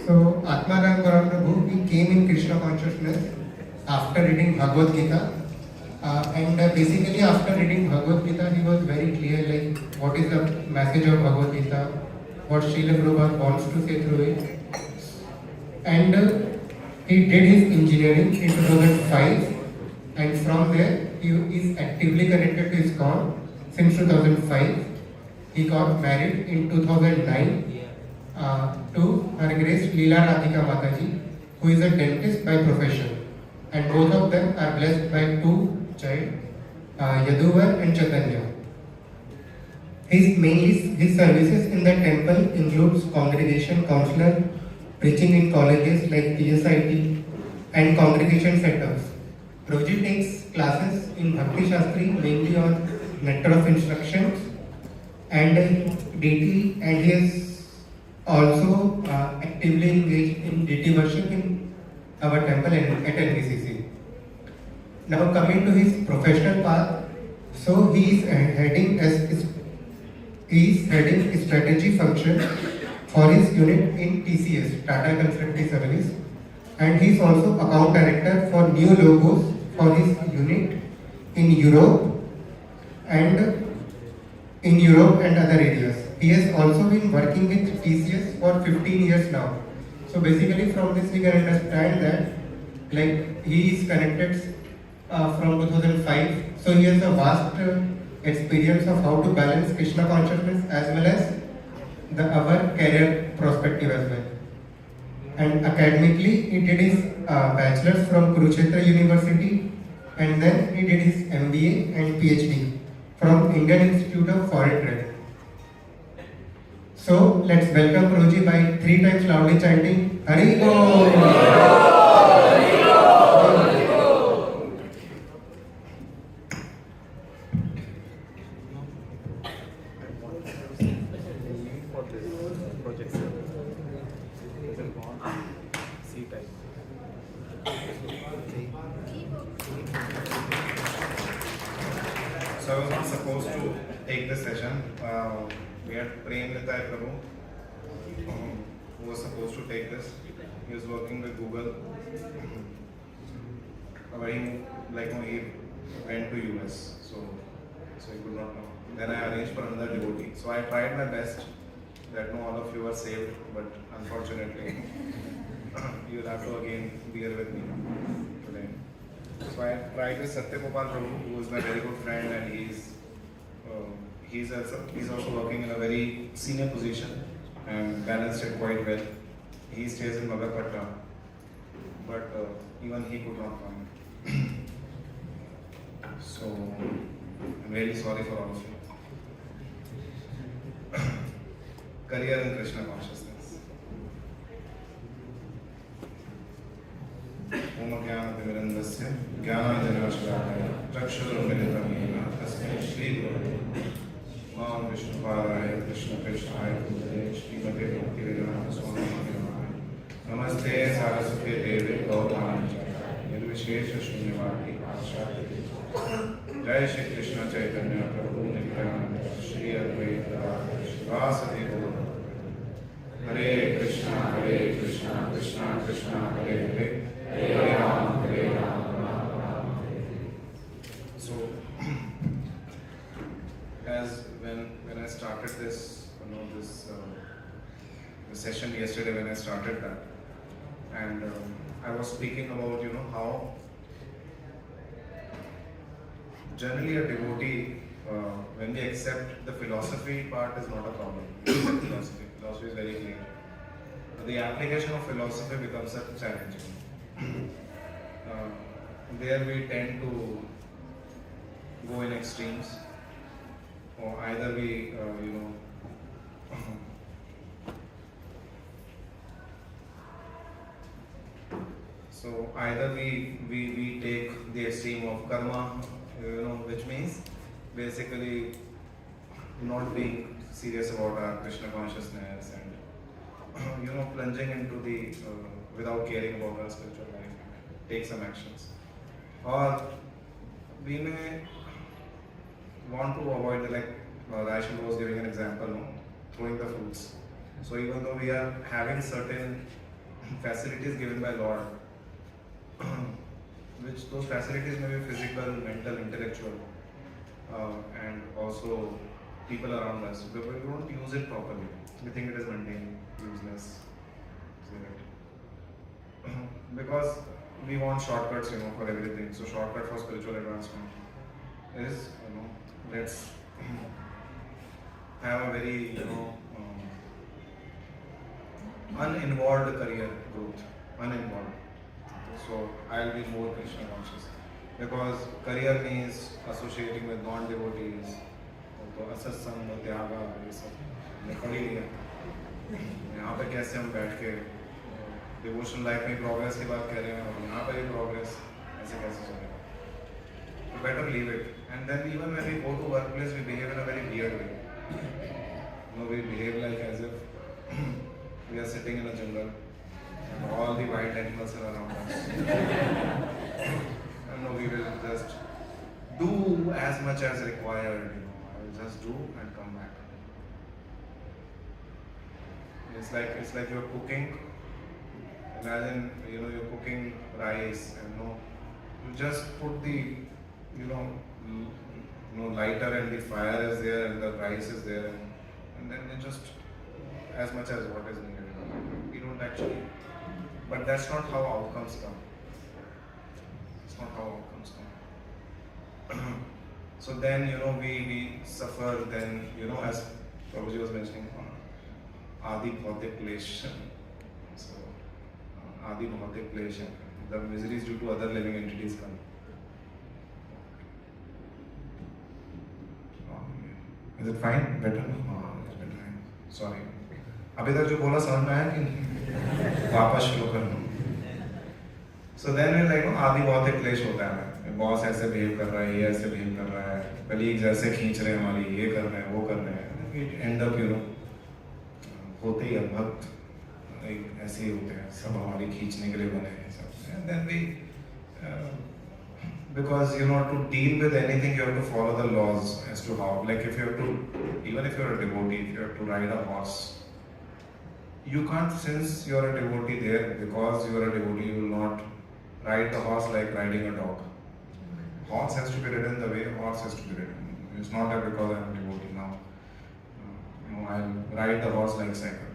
So Atmanam Prabhu, he came in Krishna consciousness after reading Bhagavad Gita. Basically after reading Bhagavad Gita, he was very clear like what is the message of Bhagavad Gita, what Srila Prabhupada wants to say through it. And he did his engineering in 2005, and from there he is actively connected to ISKCON since 2005. He got married in 2009 to Her Grace Leela Radhika Mataji, who is a dentist by profession, and both of them are blessed by two child, Yaduvar and Chaitanya. His services in the temple includes congregation counselor, preaching in colleges like PSIT, and congregation setups. Roji takes classes in Bhakti Shastri mainly on nectar of instructions and DT, and he is also actively engaged in DT worship in our temple at NBCC. Now coming to his professional path, so he is heading strategy function for his unit in TCS, Tata Consultancy Service, and he is also account director for new logos for his unit in Europe and other areas. He has also been working with TCS for 15 years now. So basically from this we can understand that like he is connected from 2005. So he has a vast experience of how to balance Krishna consciousness as well as our career perspective as well. And academically, he did his bachelor's from Kurukshetra University, and then he did his MBA and PhD from Indian Institute of Foreign Trade. So let's welcome Proji by 3 times loudly chanting Hari Bol. So I was not supposed to take this session. We had Prem Nitai Prabhu, who was supposed to take this. He was working with Google. But he went to US, so he could not know. Then I arranged for another devotee. So I tried my best that no, all of you are saved, but unfortunately, you will have to again bear with me today. So I tried with Satyagopal Prabhu, who is my very good friend, and he's also working in a very senior position and balanced it quite well. He stays in Magapatna, but even he could not come. So I'm really sorry for all of you. Career in Krishna consciousness. Om Jnana-Timirandasya Jnana-Janashakaya Chakshurumilitam Yena Tasmai Shri Gurave Mam Vishnupadaya Krishna Krishnaya Bhutale Shrimate Bhaktivedanta Swami Namaste. Namaste Saraswati Devi Gautami Chakaya Nirvishesha Shunyavati Ashati Jai Shri Krishna Chaitanya Prabhu Nityananda Shri Advaita Shivasati Guru Hare Krishna, Krishna Krishna, Hare Hare, Hare Ram, Ram Ram. So, as when I started this, the session yesterday, when I started that, and I was speaking about how generally a devotee, when they accept the philosophy part is not a problem. Philosophy is very clear. But the application of philosophy becomes a challenging. There we tend to go in extremes, or either we, so either we take the extreme of karma, which means basically not being serious about our Krishna consciousness and plunging into the without caring about our spiritual life, take some actions, or we may want to avoid Raishal was giving an example, throwing the fruits. So even though we are having certain facilities given by Lord, which those facilities may be physical, mental, intellectual, and also people around us, but we don't use it properly. We think it is mundane, useless, because we want shortcuts, for everything. So shortcut for spiritual advancement is, let's have a very, uninvolved career growth, uninvolved. So I'll be more Krishna conscious because career means associating with non-devotees, तो असत्संग त्यागा ये सब हमने पढ़ ही लिया। यहाँ पे कैसे हम बैठ के डिवोशनल लाइफ में प्रोग्रेस की बात कर रहे हैं और यहाँ पे भी प्रोग्रेस ऐसे कैसे चलेगा? तो better leave it. And then even when we go to workplace, we behave in a very weird way. We behave like as if we are sitting in a jungle and all the wild animals are around us. And no, we will just do as much as required. I will just do and come back. It's like you're cooking. Imagine you're cooking rice and you just put the lighter and the fire is there and the rice is there and then you just as much as what is needed. We don't actually, but that's not how outcomes come. It's not how outcomes come. So then we suffer. Then as Prabhuji was mentioning, Adi Bhautik Klesh. So Adi Bhautik Klesh, the miseries due to other living entities come. Is it fine? Better? It's better. Sorry. अभी तक जो बोला समझ में आया कि नहीं? वापस शुरू करना। So then we like आदि बहुत एक क्लेश होता है। बॉस ऐसे बिहेव कर रहा है, ये ऐसे बिहेव कर रहा है, कलीग जैसे खींच रहे हैं हमारी, ये कर रहे हैं, वो कर रहे हैं। It end up होते ही भक्त एक ऐसे ही होते हैं, सब हमारी खींचने के लिए बने हैं सब। And then we because to deal with anything you have to follow the laws as to how, like if you have to, even if you're a devotee, if you have to ride a horse, you can't, since you're a devotee there, because you're a devotee, you will not ride the horse like riding a dog. Horse has to be ridden the way a horse has to be ridden. It's not that because I'm a devotee now, I'll ride the horse like cycle.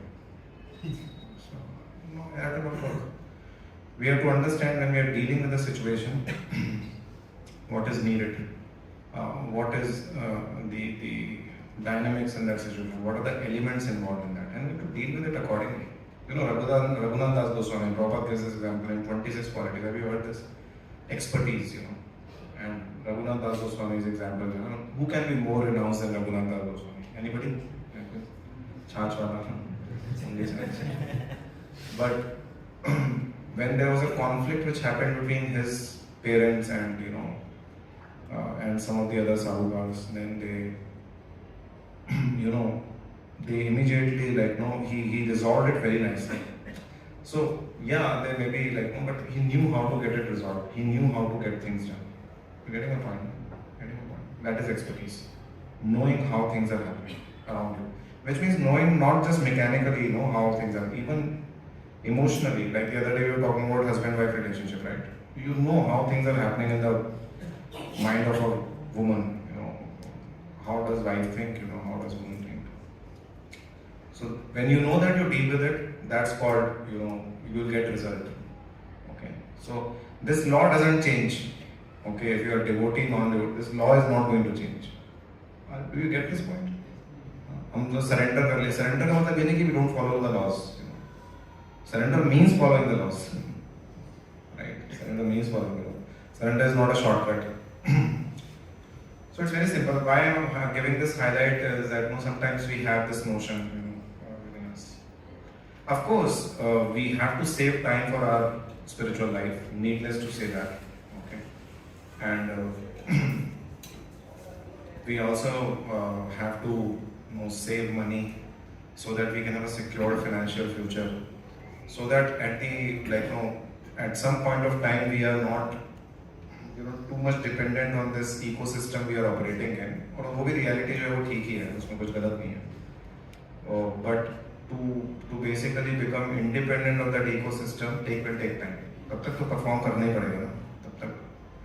So, that will not work. We have to understand when we are dealing with a situation, what is needed, what is the dynamics in that situation, what are the elements involved in that, and we have to deal with it accordingly. Raghunath Das Goswami, Prabhupada gives this example in 26 qualities. Have you heard this? Expertise, and Raghunath Das Goswami's example, who can be more renounced than Raghunath Das Goswami? Anybody? Chach wala. But when there was a conflict which happened between his parents and and some of the other sadhukas, then they immediately he resolved it very nicely. So yeah, there may be but he knew how to get it resolved. He knew how to get things done. You're getting a point? That is expertise. Knowing how things are happening around you, which means knowing not just mechanically, how things are, even emotionally. Like the other day we were talking about husband-wife relationship, right? You know how things are happening in the mind of a woman. How does wife think? How does woman think? So when you know that you deal with it, that's called you will get result. Okay. So this law doesn't change. Okay, if you are devotee, non-devotee, this law is not going to change. Do you get this point? हम जो surrender कर ले, surrender का मतलब ये नहीं कि we don't follow the laws. Surrender means following the laws. Right? Surrender means following the law. Surrender is not a shortcut. So it's very simple. Why I'm giving this highlight is that sometimes we have this notion, within us. Of course, we have to save time for our spiritual life. Needless to say that. Okay, and we also have to save money so that we can have a secure financial future. So that at the at some point of time we are not too much dependent on this ecosystem we are operating in. और वो भी reality जो है वो ठीक ही है, उसमें कुछ गलत नहीं है. But to basically become independent of that ecosystem will take time. तब तक तो परफॉर्म करना ही पड़ेगा ना, तब तक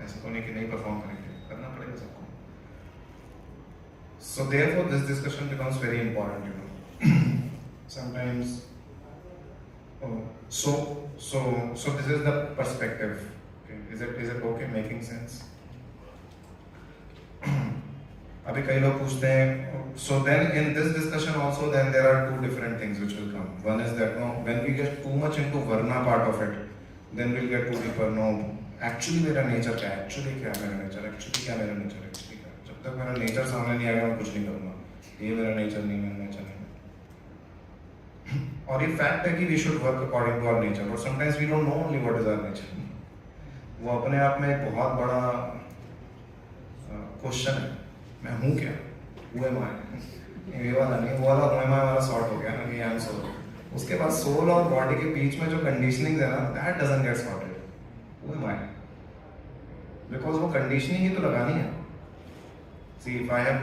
ऐसा तो नहीं कि नहीं परफॉर्म करेंगे, करना पड़ेगा सबको. So therefore this discussion becomes very important, you know. Sometimes, so this is the perspective. Okay. Is it okay, making sense? अभी कई लोग पूछते हैं, so then in this discussion also then there are two different things which will come. One is that no, when we get too much into varna part of it, then we'll get too deeper. No, actually मेरा nature क्या है? Actually क्या है मेरा nature? Actually क्या मेरा nature? Actually क्या? जब तक मेरा nature सामने नहीं आएगा मैं कुछ नहीं करूँगा. ये मेरा nature नहीं, मेरा nature नहीं. और ये fact है कि we should work according to our nature, but sometimes we don't know only what is our nature. वो अपने आप में एक बहुत बड़ा क्वेश्चन है. मैं हूँ क्या? Who am I? ये वाला नहीं, वो वाला who am I वाला सॉर्ट हो गया ना कि I am soul. उसके बाद सोल और बॉडी के बीच में जो कंडीशनिंग है ना, that doesn't get sorted. Who am I? Because वो कंडीशनिंग ही तो लगानी है. See, if I have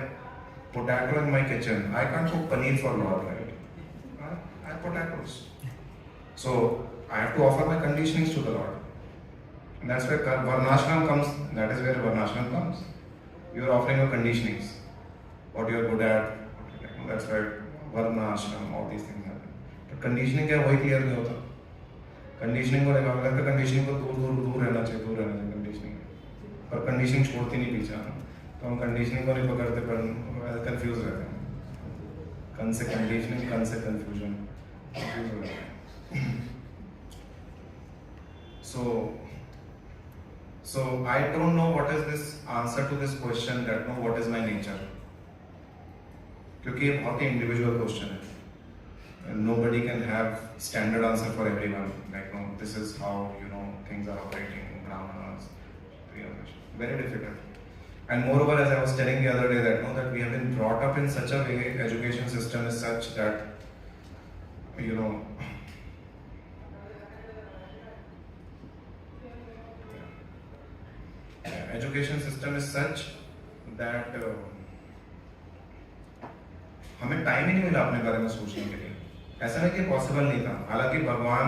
potato in my kitchen, I can't cook paneer for Lord, right? I have potatoes. So I have to offer my conditionings to the Lord. And that's where Varnashram comes. That is where Varnashram comes. You are offering your conditionings, what you are good at. That's why Varna, Ashram, all these things happen. But conditioning क्या वही clear नहीं होता. Conditioning को देखा लगता है conditioning को दूर रहना चाहिए conditioning. पर conditioning छोड़ती नहीं पीछे ना. तो हम conditioning को नहीं पकड़ते पर confuse रहते हैं. कन से conditioning, कन से confusion, confuse हो जाते हैं. So I don't know what is this answer to this question that no, what is my nature? क्योंकि ये बहुत ही individual question है. And nobody can have standard answer for everyone. Like no, this is how you know things are operating in Brahmanas. Very difficult. And moreover, as I was telling the other day, that no, that we have been brought up in such a way, education system is such that you know. Education system is such that हमें time ही नहीं मिला अपने बारे में सोचने के लिए. ऐसा नहीं कि पॉसिबल नहीं था. हालांकि भगवान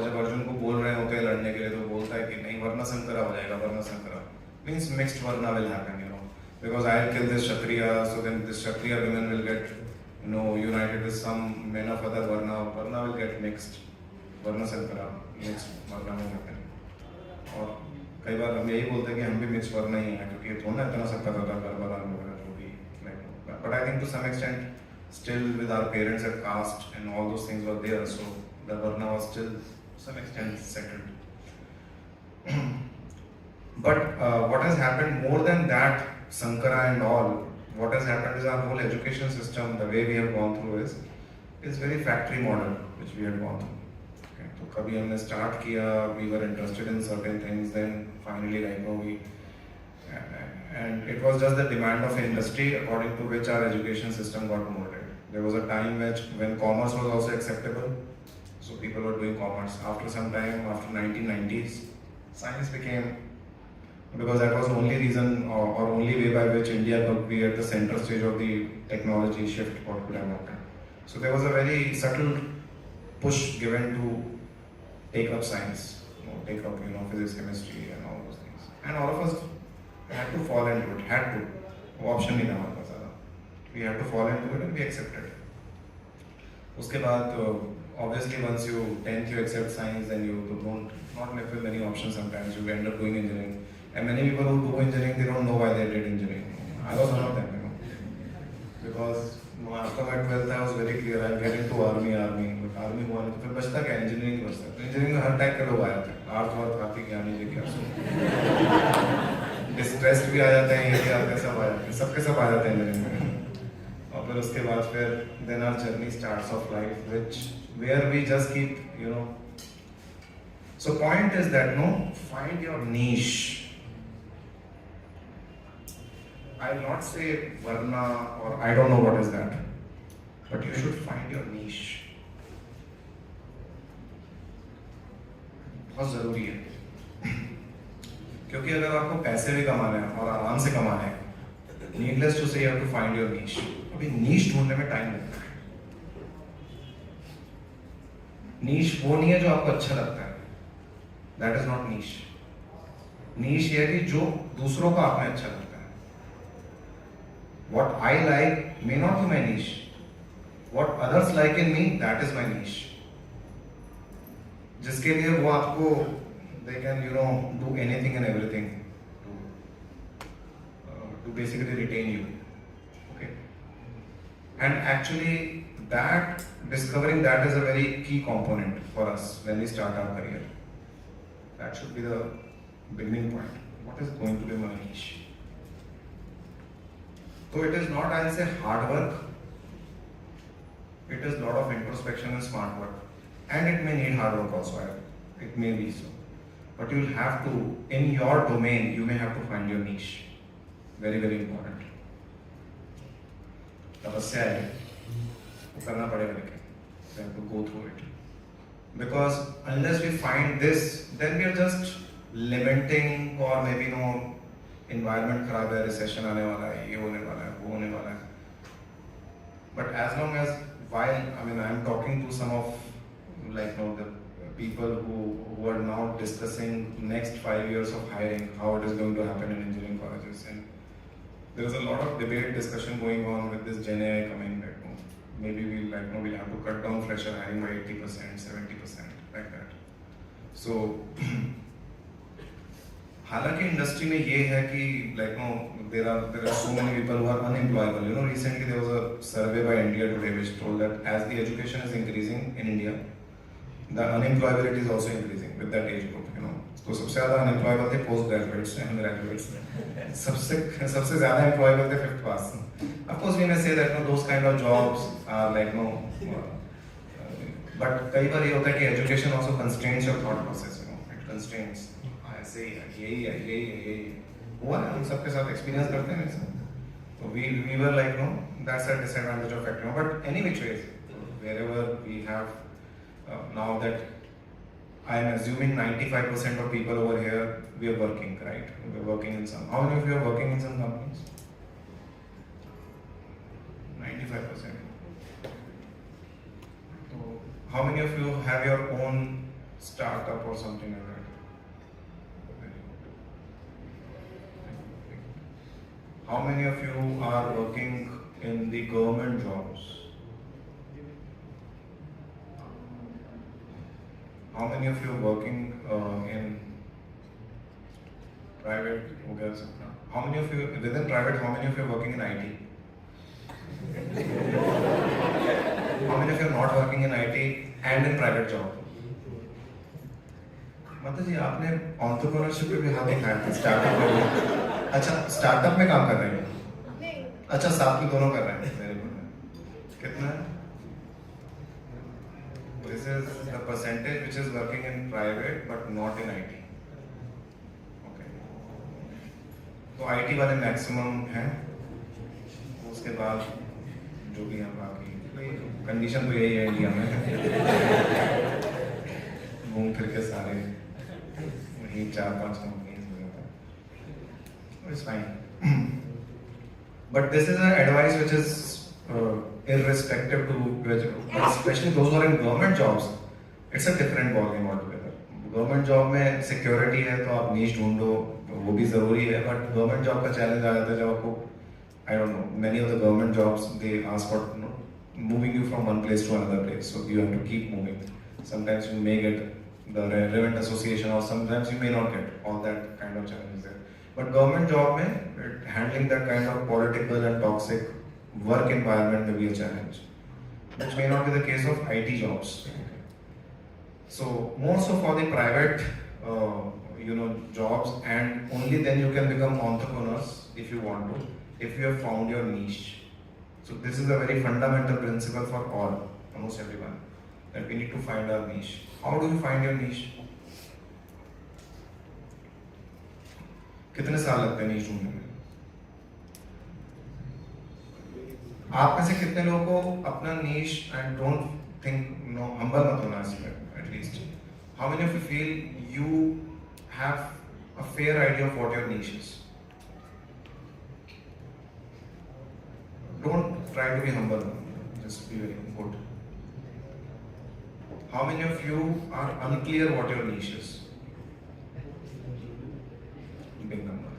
जब अर्जुन को बोल रहे होते हैं लड़ने के लिए तो बोलता है कि नहीं वर्ना संकरा हो जाएगा. वर्ना संकरा means mixed varna will happen, you know, because I'll kill this kshatriya, so then this kshatriya women will get united with some men of other varna. Varna will get mixed. Varna sankara, mixed varna will happen. और कई बार हम यही बोलते हैं कि हम भी mix वर्ना ही हैं क्योंकि थोड़ा इतना सब पता था गड़बड़ा वगैरह जो भी. But I think to some extent still with our parents at caste and all those things were there, so the varna was still to some extent settled. But what has happened more than that, Sankara and all, what has happened is our whole education system, the way we have gone through is very factory model which we had gone through. तो कभी हमने start किया, we were interested in certain things, then finally like no we, and it was just the demand of industry according to which our education system got molded. There was a time when commerce was also acceptable, so people were doing commerce. After some time, after 1990s, science became, because that was the only reason or only way by which India could be at the center stage of the technology shift what could have happened. So there was a very subtle push given to take up science, take up physics, chemistry and all those things. And all of us had to fall into it, had to. Option नहीं था हमारे पास ज़्यादा. We had to fall into it and we accepted. उसके बाद obviously once you 10th you accept science, then you don't not left with many options. Sometimes you end up doing engineering. And many people who do engineering, they don't know why they did engineering. I was one of them, because after my 12th I was very clear I'll get into army. But army हुआ नहीं तो फिर बचता क्या, engineering ही बचता. तो engineering में हर type के लोग आ जाते हैं. आर्थ वार्थ काफी ज्ञानी जी क्या डिस्ट्रेस्ड भी आ जाते हैं, ये भी आते हैं, सब आ जाते हैं, सबके सब आ जाते हैं engineering में. और फिर उसके बाद फिर then our journey starts of life where we just keep So point is that find your niche. I'll not say varna or I don't know what is that, but you should find your niche. बहुत जरूरी है, क्योंकि अगर आपको पैसे भी कमाने हैं और आराम से कमाने हैं, needless to say you have to find your niche. अभी niche ढूंढने में टाइम लगता है. नीश वो नहीं है जो आपको अच्छा लगता है, दैट इज नॉट नीश। नीश ये है कि जो दूसरों को आप में अच्छा लगता है। What I like may not be my niche. What others like in me, that is my niche. जिसके लिए वो आपको they can do anything and everything to basically retain you. Okay. And actually that discovering that is a very key component for us when we start our career. That should be the beginning point. What is going to be my niche? So it is not, I'll say, hard work. It is a lot of introspection and smart work. And it may need hard work also. It may be so. But you will have to, in your domain, you may have to find your niche. Very, very important. तपस्या है, वो करना पड़ेगा लेकिन. We have to go through it. Because unless we find this, then we are just lamenting or maybe environment खराब है, recession आने वाला है, ये होने वाला है, वो होने वाला है. But as long as I'm talking to some of the people who are now discussing next 5 years of hiring, how it is going to happen in engineering colleges, and there is a lot of debate discussion going on with this Gen AI coming. Maybe we'll have to cut down fresher hiring by 80%, 70%, like that. So हालांकि industry में ये है कि there are so many people who are unemployable. Recently there was a survey by India Today which told that as the education is increasing in India, the unemployability is also increasing with that age group. तो सबसे ज़्यादा unemployable थे post graduates and undergraduates. सबसे ज़्यादा employable थे 5th class. Of course we may say that those kind of jobs are but कई बार ये होता है कि education also constrains your thought process. It constrains. ऐसे ही यही हुआ ना, हम सबके साथ एक्सपीरियंस करते हैं ऐसा. तो we were that's a disadvantage of factory. But any which ways, wherever we have now that I am assuming 95% of people over here, we are working, right? We are working in some. How many of you are working in some companies? 95%. So how many of you have your own startup or something like that? How many of you are working in the government jobs? How many of you are working in private? How many of you within private? How many of you are working in IT? How many of you are not working in IT and in private job? मतलब जी आपने entrepreneurship पे भी हाथ उठाया था, startup में. अच्छा startup में काम कर रहे हैं? अच्छा साथ में दोनों कर रहे हैं. Very good. कितना? This is the percentage which is working in private but not in IT. Okay. तो IT वाले मैक्सिमम हैं. उसके बाद जो भी हैं बाकी कंडीशन तो यही है इंडिया में. घूम फिर के सारे वही 4-5 कंपनीज हो जाता है. It's fine. But this is an advice which is irrespective to especially those who are in government jobs. It's a different ballgame altogether. Government job में security है तो आप niche ढूंढो, वो भी जरूरी है. But government job का challenge आ जाता है जब आपको I don't know, many of the government jobs they ask for moving you from one place to another place, so you have to keep moving. Sometimes you may get the relevant association or sometimes you may not get all that kind of challenges there. But government job में handling that kind of political and toxic work environment may be a challenge, which may not be the case of IT jobs. So more so for the private jobs, and only then you can become entrepreneurs if you want to, if you have found your niche. So this is a very fundamental principle for almost everyone, that we need to find our niche. How do you find your niche? कितने साल लगते हैं niche ढूंढने में? आप में से कितने लोगों को अपना niche, and don't think humble मत होना इसमें, at least. How many of you feel you have a fair idea of what your niche is? Don't try to be humble, just be very good. how many of you are unclear what your niche is? Big number.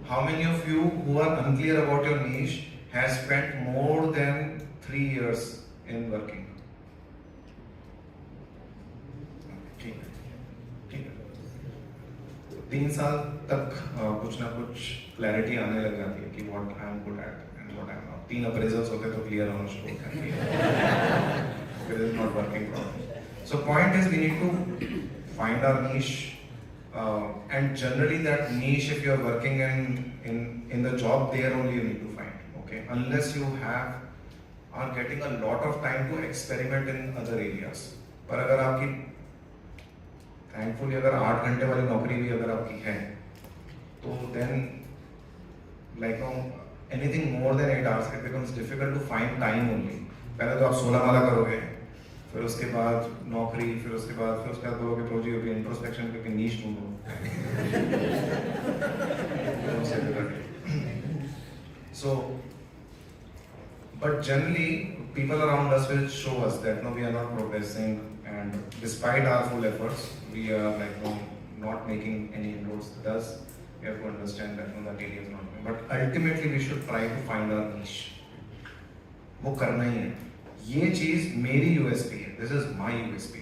How many of you who are unclear about your niche has spent more than 3 years in working? ठीक है, ठीक है। 3 साल तक कुछ ना कुछ clarity आने लग जाती है कि what I am good at and what I am not. 3 appraisals होते तो क्लियर होना शुरू होता है। It is not working properly. So point is we need to find our niche, and generally that niche, if you are working in the job, there only you need to find. Okay, unless you are getting a lot of time to experiment in other areas. पर अगर आपकी thankfully अगर 8 घंटे वाली नौकरी भी अगर आपकी है, तो then like anything more than 8 hours it becomes difficult to find time only. पहले तो आप 16 वाला करोगे, फिर उसके बाद नौकरी, फिर उसके बाद बोलोगे प्रोजी होगी इंट्रोस्पेक्शन करके नीश ढूंढो। So, but generally people around us will show us that no, we are not progressing, and despite our full efforts, we are like not making any inroads. Thus, we have to understand that no, that area is not going. But ultimately, we should try to find our niche. वो करना ही है। ये चीज मेरी USP है, this is my USP,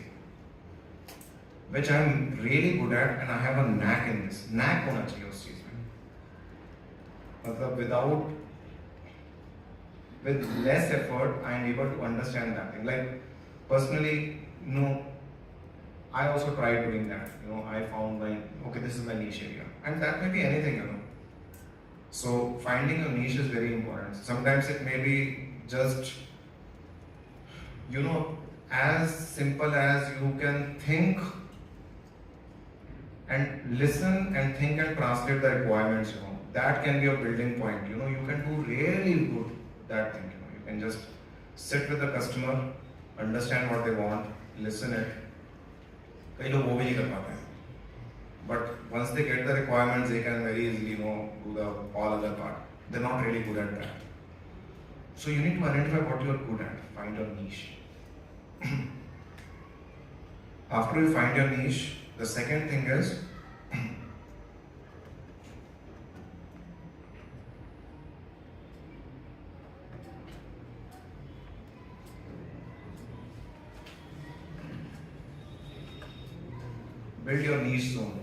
which I am really good at and I have a knack in this. Knack होना चाहिए उस चीज में, मतलब with less effort I am able to understand that thing. Like personally, I also tried doing that. I found okay, this is my niche area, and that may be anything. So finding your niche is very important. Sometimes it may be just as simple as you can think and listen and think and translate the requirements. That can be a building point. You can do really good that thing. You can just sit with the customer, understand what they want, listen it. कई लोग वो भी नहीं कर पाते हैं, but once they get the requirements, they can very easily do the all other part. They're not really good at that. So you need to identify what you are good at. Find your niche. After you find your niche, the second thing is build your niche zone.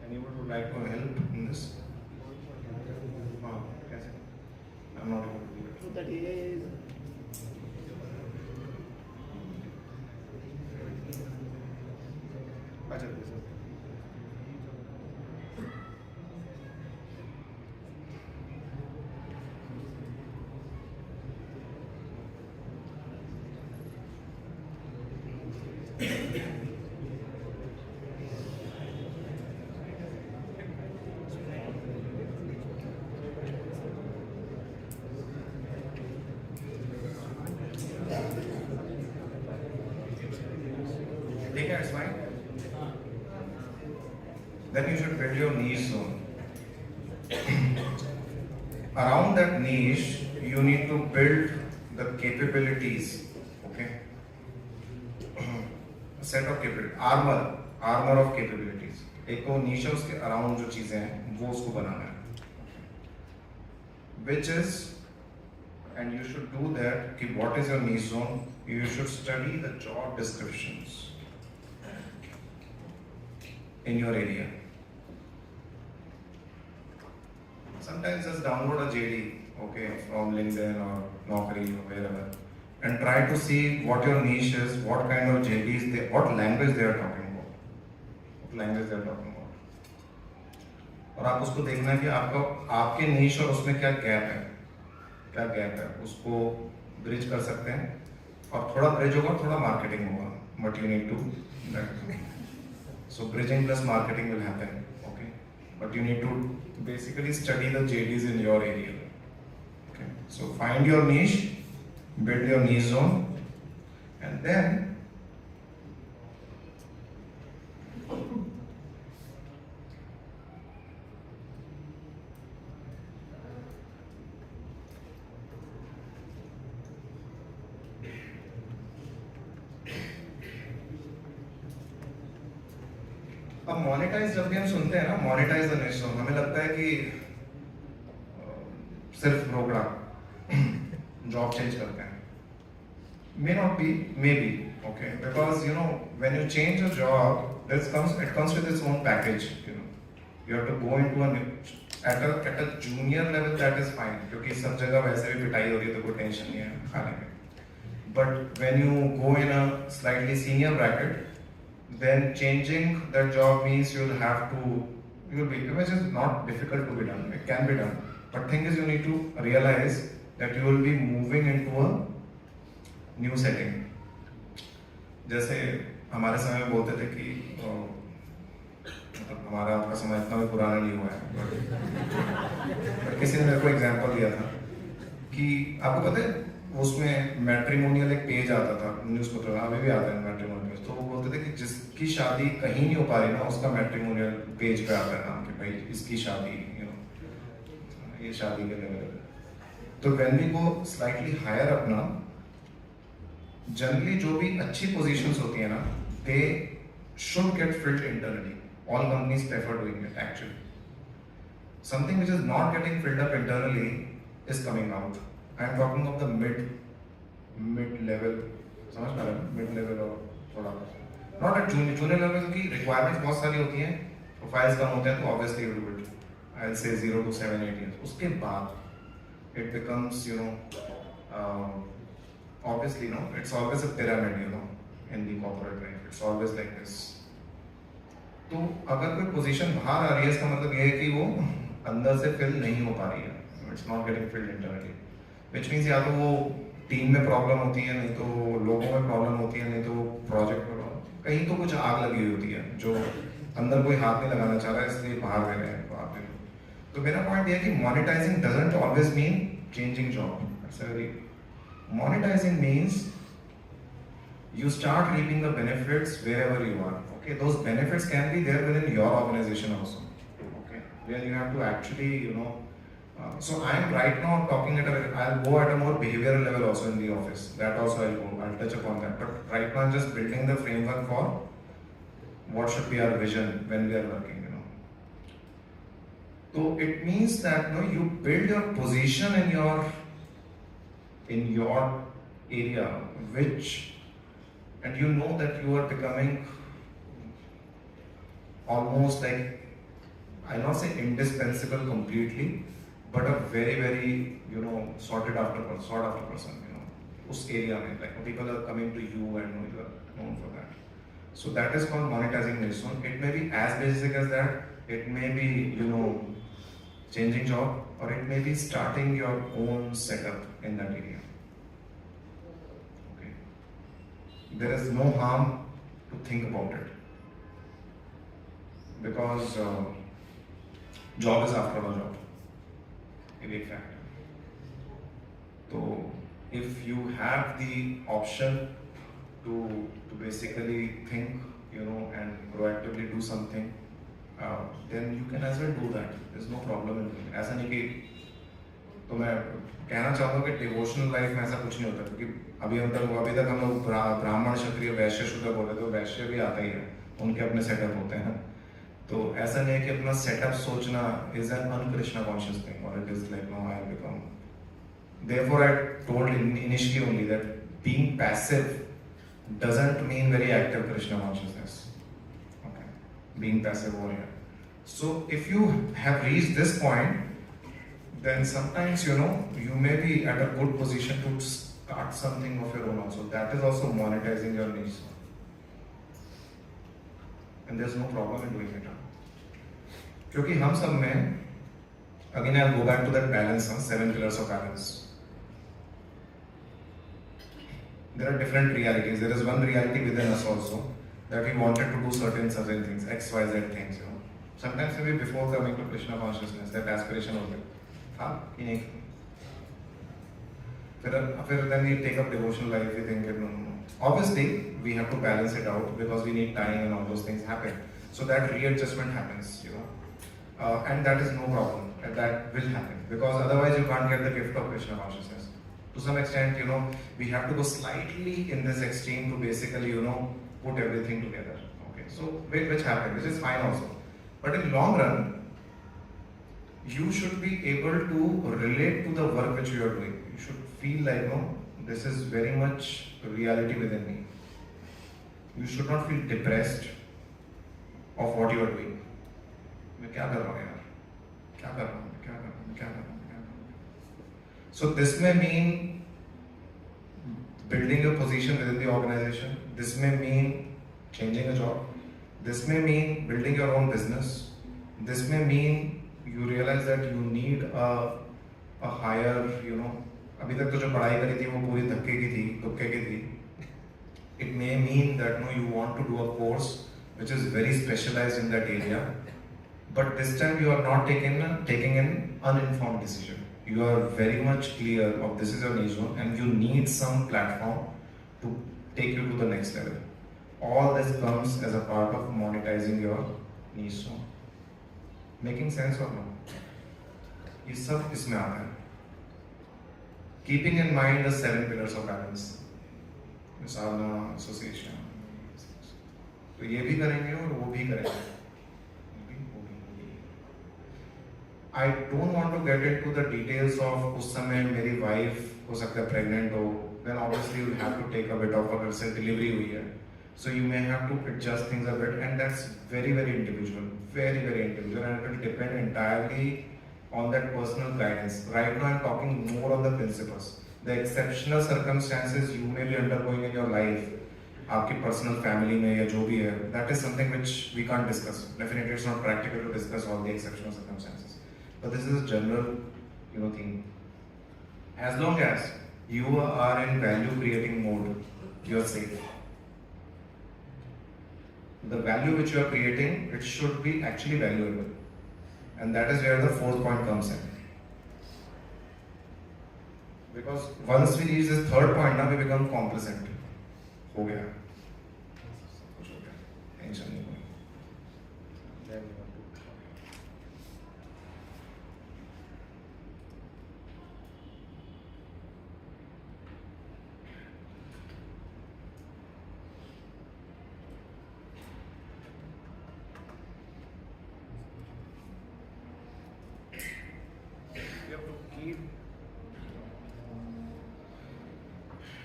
Anyone would like to help in this? I'm not able to do it. So that is अच्छा, this is- ठीक है, it's fine. Then you should build your niche zone. Around that niche, you need to build the capabilities. Okay, a set of capabilities, armor of capabilities. एक वो niche है, उसके around जो चीजें हैं वो उसको बनाना है, which is, and you should do that. कि what is your niche zone? You should study the job descriptions in your area. Sometimes just download a JD, okay, from LinkedIn or Naukri or wherever, and try to see what your niche is, what kind of JDs what language they are talking about, और आप उसको देखना है कि आपके niche और उसमें क्या गैप है, उसको ब्रिज कर सकते हैं, और थोड़ा ब्रिज होगा, थोड़ा मार्केटिंग होगा, but you need to So bridging plus marketing will happen, okay? But you need to basically study the JDs in your area, okay? So find your niche, build your niche zone, and then अब monetise जब भी हम सुनते हैं ना, monetise the निश zone, हमें लगता है कि सिर्फ प्रोग्राम जॉब चेंज करते हैं. May not be, maybe, okay, because you know when you change a job, it comes with its own package. You have to go into a new, at a junior level, that is fine, क्योंकि सब जगह वैसे भी पिटाई हो रही है तो कोई टेंशन नहीं है खाने में. But when you go in a slightly senior bracket, then changing that job means you'll be, which is not difficult to be done, it can be done, but thing is you need to realize that you will be moving into a new setting. जैसे हमारे समय में बोलते थे कि मतलब हमारा आपका समय इतना भी पुराना नहीं हुआ है, but किसी ने मेरे को एग्जांपल दिया था कि आपको पता है उसमें मैट्रिमोनियल एक पेज आता था न्यूज़पेपर में, अभी भी आता है मैट्रिमोनियल पेज, तो वो बोलते थे कि जिसकी शादी कहीं नहीं हो पा रही ना, उसका मैट्रिमोनियल पेज पे आता है नाम कि भाई इसकी शादी, ये शादी के लेवल. तो when we go slightly higher up ना, जनरली जो भी अच्छी पोजीशंस होती है ना, they should get filled internally. All companies prefer doing it actually. Something which is not getting filled up internally is coming out. I am talking of the mid level, समझ पा रहे हैं, mid level और थोड़ा not at junior level, क्योंकि requirements बहुत सारी होती हैं, profiles कम होते हैं, तो obviously you will do it. I'll say 0 to 7-8 years. उसके बाद it becomes, you know, obviously, you know, it's always a pyramid, you know, in the corporate life. It's always like this. तो अगर कोई position बाहर आ रही है, इसका मतलब ये है कि वो अंदर से fill नहीं हो पा रही है. It's not getting filled internally. Which means या तो वो टीम में प्रॉब्लम होती है, नहीं तो लोगों में प्रॉब्लम होती है, नहीं तो प्रोजेक्ट में कहीं तो कुछ आग लगी हुई होती है जो अंदर कोई हाथ नहीं लगाना चाह रहा है, इसलिए बाहर दे रहे हैं बाहर दे रहे हैं. तो मेरा पॉइंट ये है कि monetising doesn't always mean changing job. Monetising means you start reaping the benefits wherever you are. Okay, those benefits can be there within your organization also. Okay, where you have to actually, you know. So I am right now talking I'll go at a more behavioral level also in the office. That also I'll touch upon that. But right now I'm just building the framework for what should be our vision when we are working, you know. So it means that, you know, you build your position in your area, and you know that you are becoming almost like, I'll not say indispensable completely, but a very, very, you know, sought after person, you know, us area mein, like people are coming to you and you are known for that. So that is called monetizing niche zone. It may be as basic as that. It may be, you know, changing job, or it may be starting your own setup in that area. Okay. There is no harm to think about it, because job is after all job. A big factor. So if you have the option to basically think, you know, and proactively do something, then you can as well do that. There's no problem in doing it. ऐसा नहीं कि, तो मैं कहना चाहूँगा कि devotional life में ऐसा कुछ नहीं होता, क्योंकि अभी तक हम लोग ब्राह्मण क्षत्रिय वैश्य शूद्र बोले, तो वैश्य भी आता ही है, उनके अपने सेटअप होते हैं. तो ऐसा नहीं है कि अपना सेटअप सोचना is an un-Krishna conscious thing, or it is like, no, I have become. Therefore, I told initially only that being passive doesn't mean very active Krishna consciousness. Okay, being passive warrior. So if you have reached this point, then sometimes, you know, you may be at a good position to start something of your own also. That is also monetizing your niche. And there's no problem in doing it. क्योंकि हम सब में, again I'll go back to that balance, 7 pillars of balance. There are different realities. There is one reality within us also, that we wanted to do certain things, X, Y, Z things, you know. Sometimes maybe before coming to Krishna consciousness, that aspiration was like, हाँ कि नहीं. फिर then we take up devotional life, we think no. Obviously, we have to balance it out because we need time and all those things happen. So that readjustment happens, you know, and that is no problem. And that will happen because otherwise you can't get the gift of Krishna consciousness. To some extent, you know, we have to go slightly in this extreme to basically, you know, put everything together. Okay, so which happens, which is fine also. But in long run, you should be able to relate to the work which you are doing. You should feel like, no, this is very much reality within me. You should not feel depressed of what you are doing. मैं क्या कर रहा हूँ यार? क्या कर रहा हूँ? क्या कर रहा हूँ? क्या कर रहा हूँ? क्या कर रहा हूँ? So this may mean building your position within the organization. This may mean changing a job. This may mean building your own business. This may mean you realize that you need a higher, you know, अभी तक तो जो पढ़ाई करी थी वो पूरी धक्के की थी, धक्के की थी. It may mean that no, you want to do a course which is very specialized in that area, but this time you are not taking an uninformed decision. You are very much clear of this is your niche zone and you need some platform to take you to the next level. All this comes as a part of monetizing your niche zone. Making sense or no? ये सब इसमें आता है. Keeping in mind the 7 pillars of balance. Sadhana, association. तो ये भी करेंगे और वो भी करेंगे. I don't want to get into the details of उस समय मेरी wife हो सकता है pregnant हो. Then obviously you have to take a bit of अगर से delivery हुई है. So you may have to adjust things a bit, and that's very, very individual, very, very individual, and it will depend entirely on that personal guidance. Right now I'm talking more on the principles. The exceptional circumstances you may be undergoing in your life, आपकी personal family में या जो भी है, that is something which we can't discuss. Definitely it's not practical to discuss all the exceptional circumstances. But this is a general, you know, thing. As long as you are in value creating mode, you are safe. The value which you are creating, it should be actually valuable. And that is where the 4th point comes in. Because once we reach this 3rd point, now we become complacent. हो गया, कुछ हो गया, tension नहीं हुई.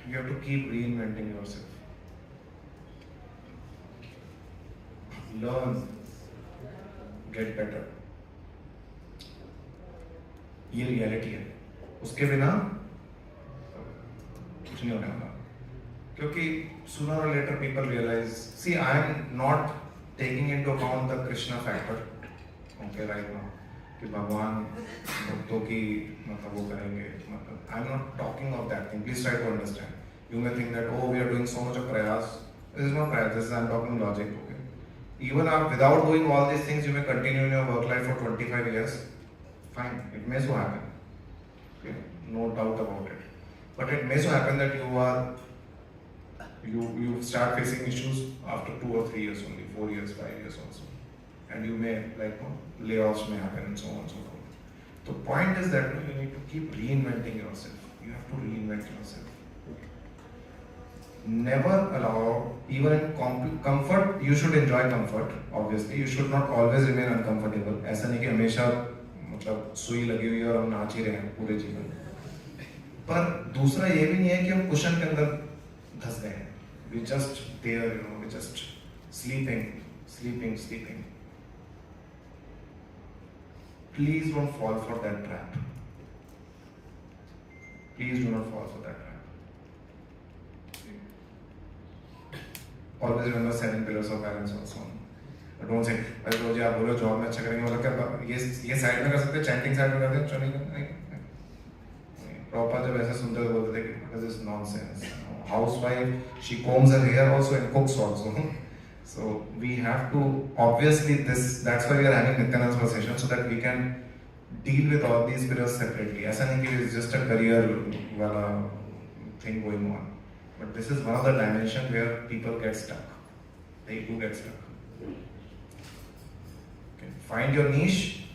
You have to keep reinventing yourself. Learn, get better. ये reality है. उसके बिना कुछ नहीं होने वाला. क्योंकि sooner or later people realize. See, I am not taking into account the Krishna factor. Okay, right now. कि भगवान भक्तों की मतलब वो करेंगे. मतलब I am not talking of that thing. Please try to understand. You may think that, oh, we are doing so much of prayas. This is not prayas, this is, I am talking logic. Okay? Even without doing all these things, you may continue in your work life for 25 years. Fine, it may so happen. Okay? No doubt about it. But it may so happen that you start facing issues after 2 or 3 years only, 4 years, 5 years also. And you may, like, layoffs may happen and so on and so forth. The point is that you need to keep reinventing yourself. You have to reinvent yourself. Never allow, even in comfort, you should enjoy comfort, obviously. You should not always remain uncomfortable. ऐसा नहीं कि हमेशा मतलब सुई लगी हुई है और हम नाच ही रहे हैं पूरे जीवन. पर दूसरा ये भी नहीं है कि हम कुशन के अंदर धस गए हैं. We just there, you know, we just sleeping. Please don't fall for that trap. Please do not fall for that trap. Always remember 7 pillars of balance also. Don't say, भाई तो जी आप बोलो जॉब में अच्छा करेंगे, मतलब क्या ये साइड में कर सकते हैं, चैंटिंग साइड में कर दें, चलो नहीं. प्रॉपर जब ऐसे सुनते हुए बोलते थे कि what is this nonsense? Housewife, she combs her hair also and cooks also. So we have to, obviously that's why we are having Nityanand's session, so that we can deal with all these pillars separately. ऐसा नहीं कि it's just a career वाला thing going on, but this is one of the dimensions where people get stuck. They do get stuck. Okay. Find your niche,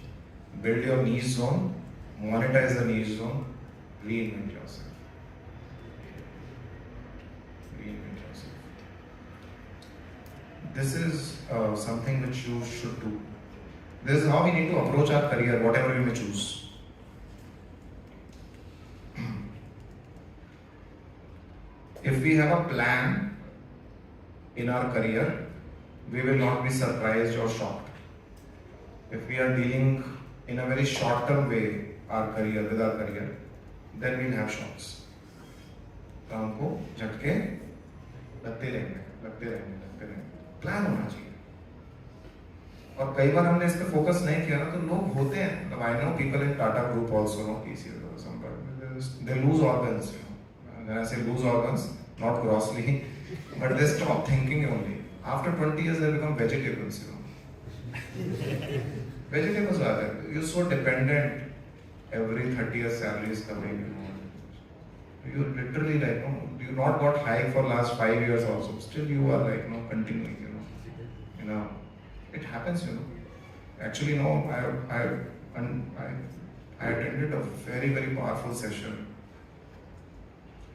build your niche zone, monetize the niche zone, reinvent yourself. This is something which you should do. This is how we need to approach our career, whatever we may choose. If we have a plan in our career, we will not be surprised or shocked. If we are dealing in a very short-term way with our career, then we'll have shocks. तो हमको झटके लगते रहेंगे. Plan होना चाहिए. और कई बार हमने इस पे फोकस नहीं किया ना, तो लोग होते हैं, मतलब I know people in Tata group also know TCS or somebody, they lose organs, you know. When I say lose organs, not grossly, but they stop thinking only. After 20 years they become vegetables, you know. Vegetables are there. You're so dependent. Every 30 years salary is coming, you know. You literally like, you not got high for last 5 years also. Still you are like, continuing, you know. It happens, you know. Actually, no, I attended a very, very powerful session.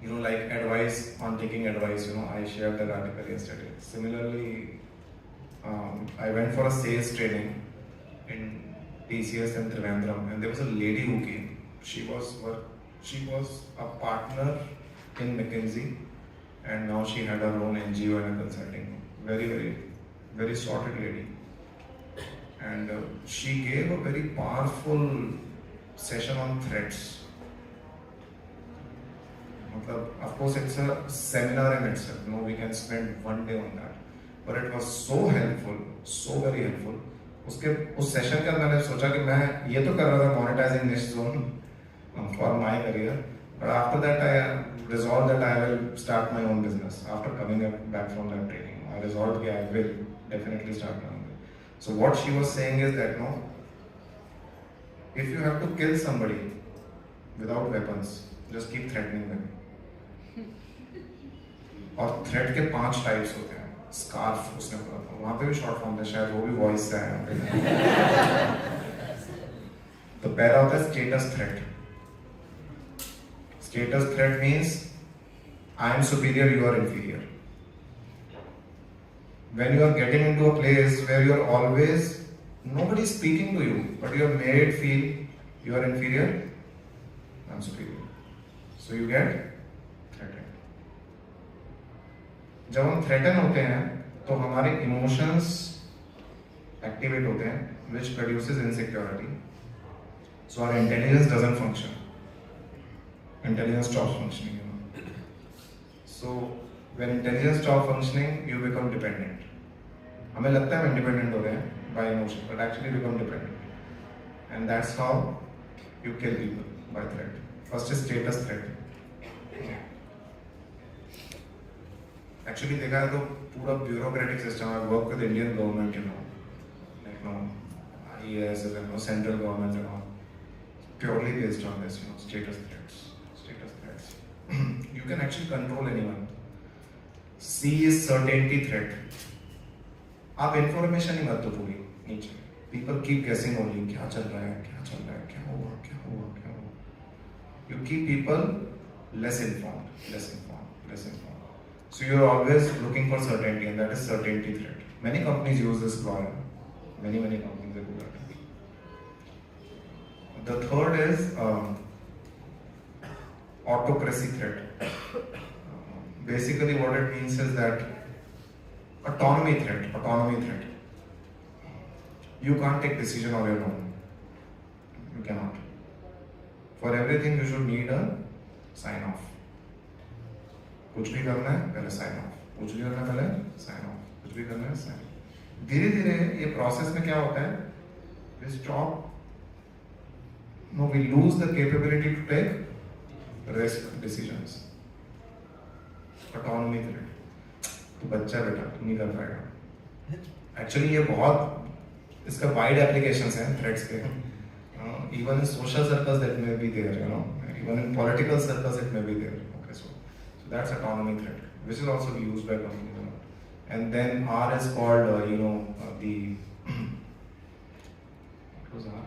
You know, like advice on taking advice, you know, I shared that article yesterday. Similarly, I went for a sales training in TCS and Trivandrum, and there was a lady who came. She was a partner in McKinsey, and now she had her own NGO and a consulting. Very, very, very sorted lady. And she gave a very powerful session on threats. Of course, it's a seminar in itself. You know, we can spend one day on that. But it was so helpful, so very helpful. उस session के अंदर मैंने सोचा कि मैं ये तो कर रहा था monetizing niche zone for my career, but after that I resolved that I will start my own business. After coming back from that training, I resolved that I will definitely start my own business. So what she was saying is that if you have to kill somebody without weapons, just keep threatening them. और threat के 5 types होते हैं. Scarf उसने बोला था, वहाँ पे भी शॉर्ट फॉर्म था, शायद वो भी वॉइस से आया. तो पहला होता है status threat. Status threat means I am superior, you are inferior. When you are getting into a place where you are always, nobody is speaking to you, but you are made feel you are inferior, I am superior. So you get threatened. जब हम threaten होते हैं तो हमारे emotions activate होते हैं, which produces insecurity. So our intelligence doesn't function. Intelligence stops functioning. You know. So when intelligence stops functioning, you become dependent. हमें लगता है हम independent हो रहे हैं by emotion, but actually become dependent. And that's how you kill people, by threat. First is status threat. Actually देखा है तो पूरा bureaucratic system. I work with Indian government, you know, like IAS and central government, you know, purely based on this, you know, status threats. You can actually control anyone. C is certainty threat. आप information ही मत दो पूरी नीचे. People keep guessing only. क्या चल रहा है, क्या हुआ. You keep people less informed. So you're always looking for certainty, and that is certainty threat. Many companies use this ploy. Many companies do that. The third is autocracy threat. Basically what it means is that autonomy threat. You can't take decision on your own. You cannot. For everything you should need a sign off. कुछ भी करना है पहले sign off. कुछ भी करना है पहले sign off. कुछ भी करना है sign off. धीरे-धीरे ये प्रोसेस में क्या होता है? We lose the capability to take risk decisions. Autonomy threat. तो बच्चा बेटा तुम नहीं कर पाएगा. एक्चुअली ये बहुत इसका वाइड एप्लीकेशंस हैं थ्रेड्स के. Even in social circles that may be there, you know, even in political circles it may be there. Okay, so that's autonomy thread, which is also used by companies a lot. And then R is called, the what was R?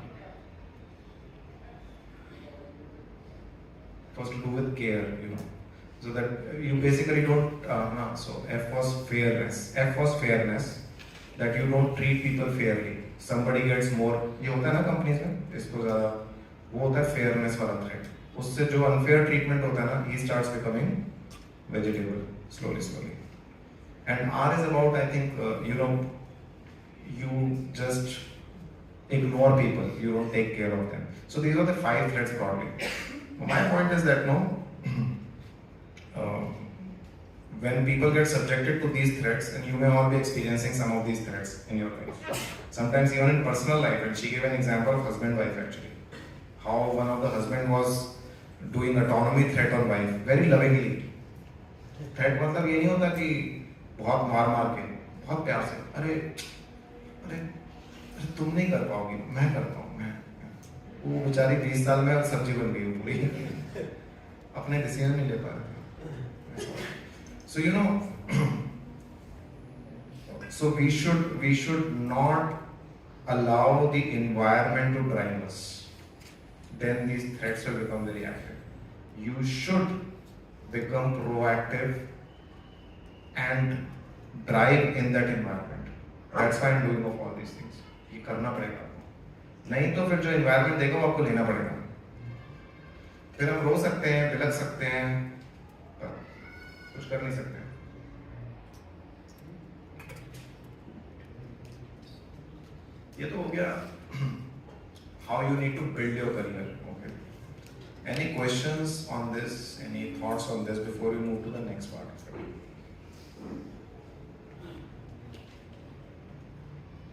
It was to do with care, you know. So that you basically don't. So F was fairness. F was fairness, that you don't treat people fairly. Somebody gets more. ये होता है ना companies में, इसको ज़्यादा वो होता है फेयरनेस वाला थ्रेड. उससे जो अनफेयर ट्रीटमेंट होता है ना, he starts becoming vegetable slowly. And R is about, I think, you just ignore people. You don't take care of them. So these are the 5 threads broadly. My point is that when people get subjected to these threats, and you may all be experiencing some of these threats in your life, sometimes even in personal life. And she gave an example of husband-wife actually, how one of the husband was doing autonomy threat on wife very lovingly. Threat मतलब ये नहीं होता कि बहुत मार के, बहुत प्यार से, अरे तुम नहीं कर पाओगी, मैं करता हूँ, मैं. वो बेचारी 20 साल में सब्जी बन गई पूरी, अपने डिसीजन नहीं ले पा रहे थे. So so we should not allow the environment to drive us. Then these threats will become very active. You should become proactive and drive in that environment. That's why I'm doing all these things. ये करना पड़ेगा आपको. नहीं तो फिर जो environment देगा वो आपको लेना पड़ेगा. फिर हम रो सकते हैं, बिलख सकते हैं, कुछ कर नहीं सकते. ये तो हो गया how you need to build your career. Okay. Any questions on this? Any thoughts on this before we move to the next part?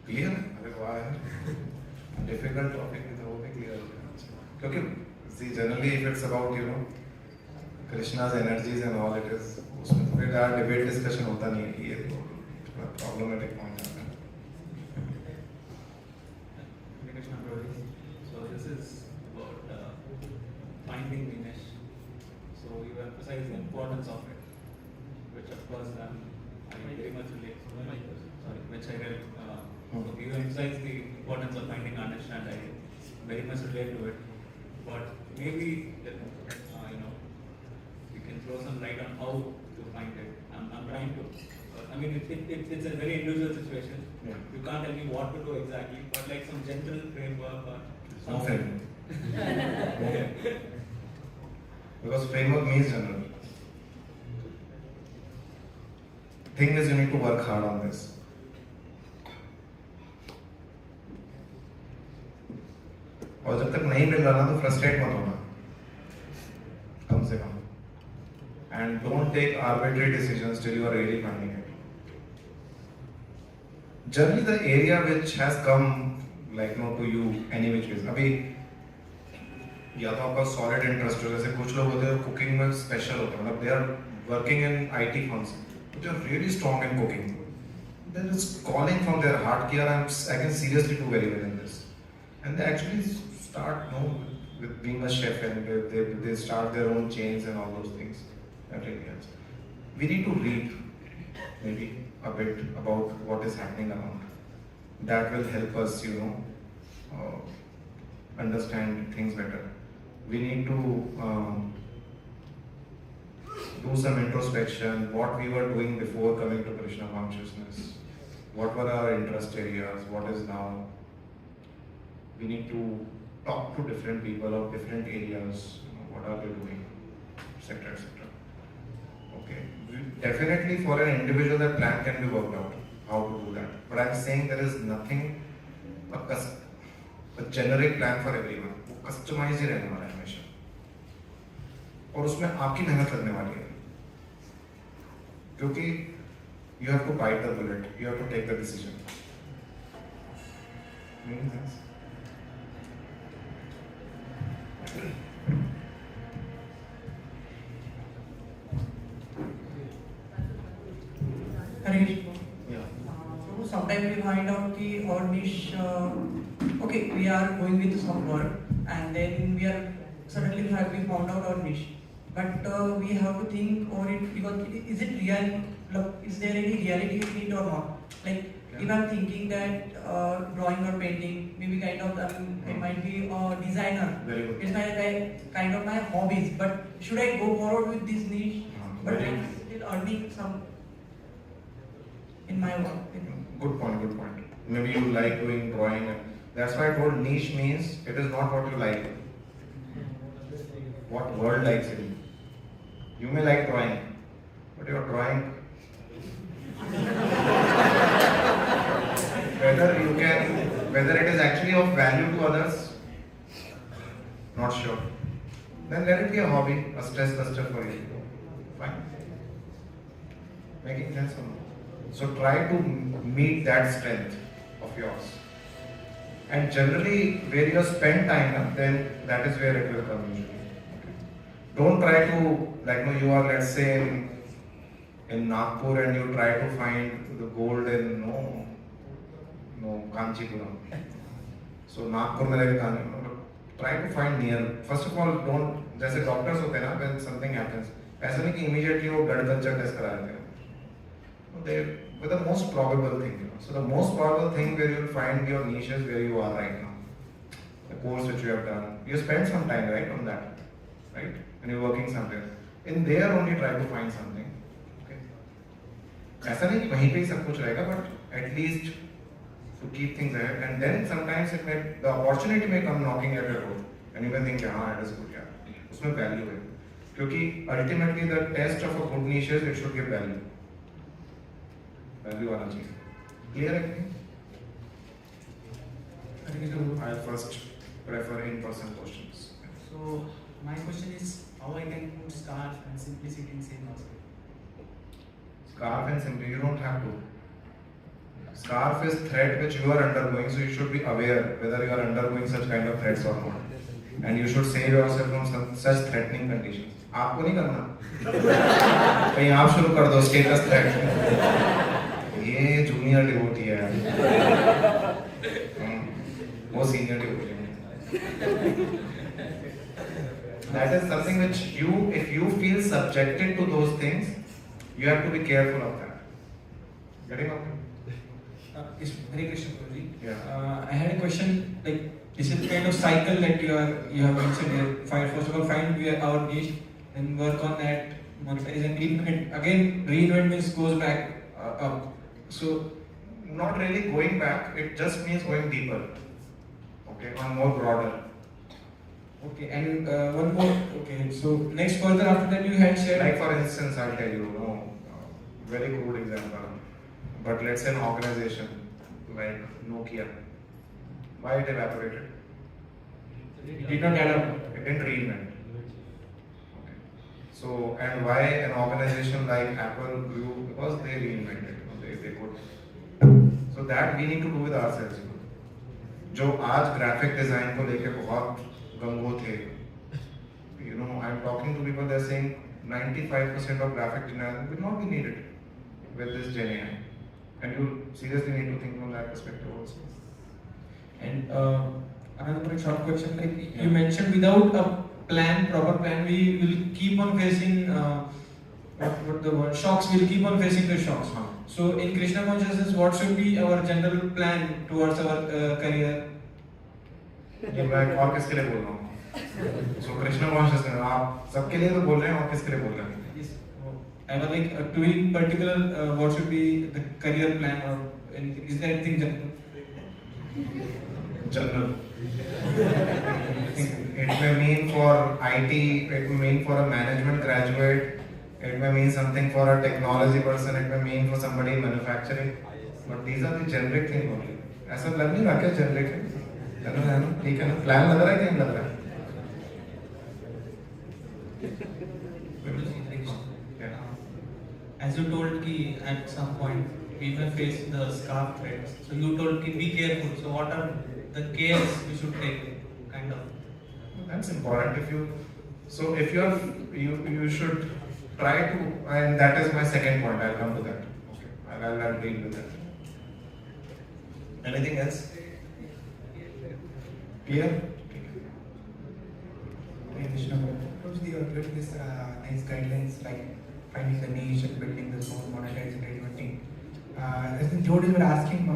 Clear? अरे वाह यार, difficult topic is वो भी clear हो गया. क्योंकि see generally if it's about Krishna's energies and all, it is उसमें तो फिर यार debate discussion होता नहीं है. ये तो problematic point आता है. So this is about finding the niche. So you emphasize the importance of it, which of course I very much relate. Sorry, which I read. So you emphasize the importance of finding our niche, and I very much relate to it. But maybe you can throw some light on how to find it. I'm trying to. I mean, it's a very individual situation. Yeah. You can't tell me what to do exactly, but like some general framework or No something. framework. Because framework means general. Thing is, you need to work hard on this. और जब तक नहीं मिल रहा ना तो frustrate मत होना, कम से कम. And don't take arbitrary decisions till you are really finding it. Generally, the area which has come to you any which ways. अभी या तो आपका solid interest हो, जैसे कुछ लोग होते हैं cooking में special होते हैं, मतलब they are working in IT firms, but they are really strong in cooking. They are just calling from their heart कि यार I can seriously do very well in this, and they actually start with being a chef, and they start their own chains and all those things. That really helps. We need to read maybe a bit about what is happening around. That will help us, understand things better. We need to do some introspection, what we were doing before coming to Krishna consciousness, what were our interest areas, what is now. We need to talk to different people of different areas, what are they doing, etc., etc. Okay. Definitely for an individual that plan can be worked out, how to do that. But I'm saying there is nothing, a generic plan for everyone. वो customise ही रहने वाला है हमेशा, और उसमें आपकी मेहनत लगने वाली है, क्योंकि you have to bite the bullet, you have to take the decision. Making sense? Harish, Yeah. so some that we find out ki our niche, okay, we are going with some work, and then we are suddenly we found out our niche, but we have to think over it, because is it real? Look, is there any reality in it or not? Like, if I'm thinking that drawing or painting, maybe kind of I might be a designer. Very good. It's my kind of my hobbies. But should I go forward with this niche? But Very I'm still earning some in my work. Good point, good point. Maybe you like doing drawing. That's why I told niche means it is not what you like. What world likes it. You may like drawing, but your drawing whether it is actually of value to others, not sure. Then let it be a hobby, a stress buster for you. Fine. Making sense or no? So try to meet that strength of yours. And generally, where you spend time, then that is where it will come usually. Okay. Don't try to, like, no, you are, let's say, in Nagpur and you try to find the gold in Kanchipuram. So Nagpur में लगे Kanchipuram. Try to find near. First of all, don't, जैसे doctors होते हैं ना, when something happens, ऐसा नहीं कि immediately वो blood culture test करा देते हैं. They with the most probable thing. So the most probable thing where you will find your niche is where you are right now. The course which you have done, you spend some time right on that, right? And you're working somewhere. In there only try to find something. ऐसा नहीं कि वहीं पे ही सब कुछ रहेगा, but at least to keep things ahead, and then sometimes the opportunity may come knocking at your door, and you may think, हाँ, it is good, yeah, उसमें value है, क्योंकि ultimately the test of a good niche is it should give value आना चाहिए. Clear है कि नहीं? I first prefer in-person questions. So my question is how I can put scarf and simplicity in same basket. Scarf and simply, you don't have to. Scarf is threat which you are undergoing, so you should be aware whether you are undergoing such kind of threats or not. And you should save yourself from such threatening conditions. आपको नहीं करना. कहीं आप शुरू कर दो status threat. ये junior devotee है. वो senior devotee है. That is something which you, if you feel subjected to those things, you have to be careful of that. Getting up? Hare Krishna Guruji. Yeah. I had a question, like this is the kind of cycle that you have mentioned here. First of all, find our niche and work on that, monetize and reinvent. Again, reinvent means goes back up. So Not really going back, it just means going deeper. Okay, on more broader. okay, and one more. Okay, so next further after that you had shared. Like for instance, I'll tell you, very crude example. But let's say an organization like Nokia, why it evaporated? It did not add up. It didn't reinvent. Okay. So, and why an organization like Apple grew? Because they reinvented. They could. So that we need to do with ourselves. जो आज graphic design को लेके बहुत गंगो थे. You know, I'm talking to people. They're saying 95% of graphic design will not be needed with this Gen AI. And you seriously need to think from that perspective also. And another short question, like you mentioned, without a plan, proper plan, we will keep on facing what the word shocks. We'll keep on facing the shocks. So in Krishna consciousness, what should be our general plan towards our career? ये मैं और किसके लिए बोल रहा हूँ? So Krishna consciousness, आप सबके लिए तो बोल रहे हैं और किसके लिए बोल रहे हैं? Yes. I was like to be particular, what should be the career plan or anything? Is there anything general? General. It may mean for IT, it may mean for a management graduate, it may mean something for a technology person, it may mean for somebody in manufacturing. But these are the generic things only. ऐसा लग नहीं रहा क्या generic है? है ना? ठीक है ना? Plan लग रहा है कि नहीं लग रहा है? As you told ki at some point we will face the scarf threats. So you told ki be careful. So what are the cares we should take? Kind of. That's important. If you should try to, and that is my second point. I'll come to that. Okay, I'll deal with that. Anything else? Clear? Obviously, you're doing this nice guidelines like finding the niche and building the zone, monetizing, reinventing. As in Jody were asking,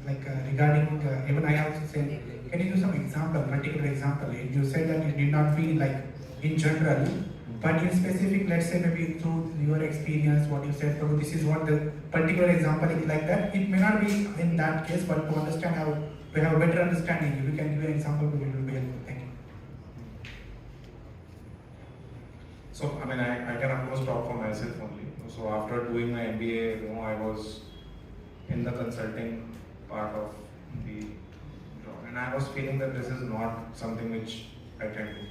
regarding, even I also said, can you give some example, particular example? You said that it did not be like in general, but in specific, let's say maybe through your experience, what you said, so this is what the particular example is like that. It may not be in that case, but to understand how, to have a better understanding, if you can give an example, it will be helpful. Thank you. So, I mean, I can of course talk for myself only. So, after doing my MBA, you know, I was in the consulting part of the job, and I was feeling that this is not something which I can do.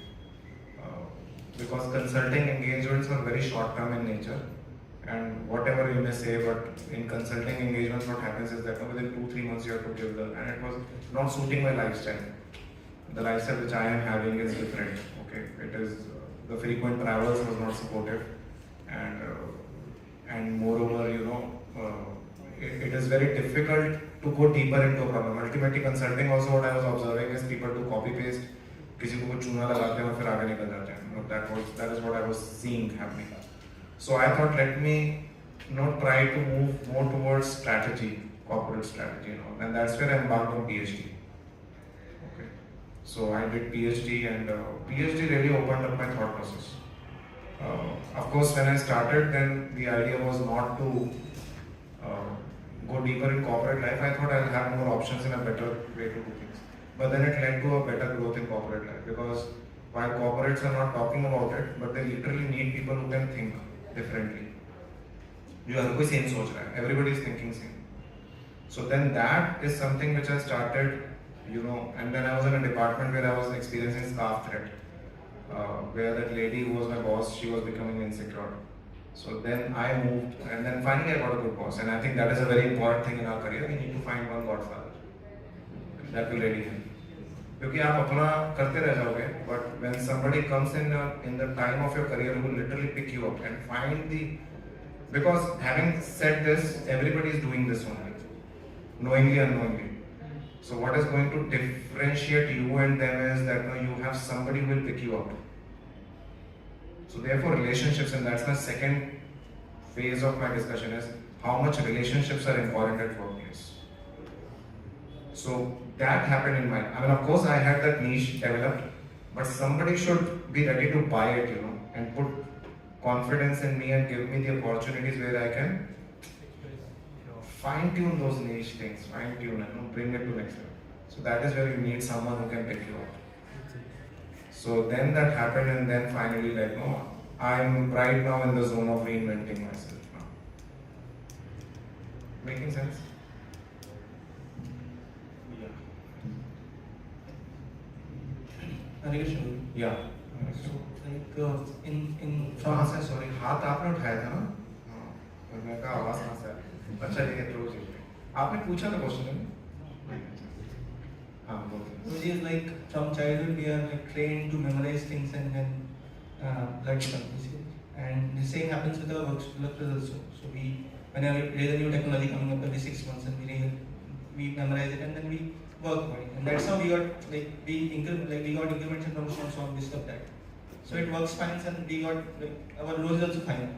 Because consulting engagements are very short term in nature, and whatever you may say, but in consulting engagements, what happens is that within 2-3 months you have to give the, and it was not suiting my lifestyle. The lifestyle which I am having is different. Okay, it is. The frequent travels was not supportive, and moreover, you know, it is very difficult to go deeper into a problem. Ultimately, consulting also what I was observing is people do copy paste, किसी को कुछ चूना लगाते हैं और फिर आगे निकल जाते हैं. That is what I was seeing happening. So I thought, let me not try to move more towards strategy, corporate strategy, you know, and that's where I embarked on PhD. Okay, so I did PhD, and PhD really opened up my thought process. Of course, when I started, then the idea was not to go deeper in corporate life. I thought I'll have more options and a better way to do things. But then it led to a better growth in corporate life, because while corporates are not talking about it, but they literally need people who can think differently. You हर कोई same सोच रहा है. Everybody is thinking same. So then that is something which I started, you know, and then I was in a department where I was experiencing staff threat, where that lady who was my boss, she was becoming insecure. So then I moved, and then finally I got a good boss, and I think that is a very important thing in our career. We need to find one godfather that will really help. क्योंकि आप अपना करते रह जाओगे, but when somebody comes in the time of your career, who will literally pick you up and find the, because having said this, everybody is doing this only, knowingly or unknowingly. So what is going to differentiate you and them is that you have somebody who will pick you up. So therefore relationships, and that's my second phase of my discussion, is how much relationships are important at workplace. So that happened in my, I mean, of course I had that niche developed, but somebody should be ready to buy it, you know, and put confidence in me and give me the opportunities where I can fine tune those niche things, fine tune and bring it to next level. So that is where you need someone who can pick you up. So then that happened, and then finally, like, no, I'm right now in the zone of reinventing myself now. Making sense? Yeah. So, like in कहाँ से sorry हाथ आपने उठाया था ना? हाँ, और मैं कहा आवाज कहाँ से आई? अच्छा ये क्लोज है. आपने पूछा था क्वेश्चन में? हाँ बोलिए. Which is like from childhood we are like trained to memorize things and then learn to practice it. And the same happens with our workers also. So we, whenever there is a new technology coming up every 6 months, and we memorize it and then we work on it. And that's how we got we got increments and promotions on this stuff that. So it works fine, and we got our roles also fine.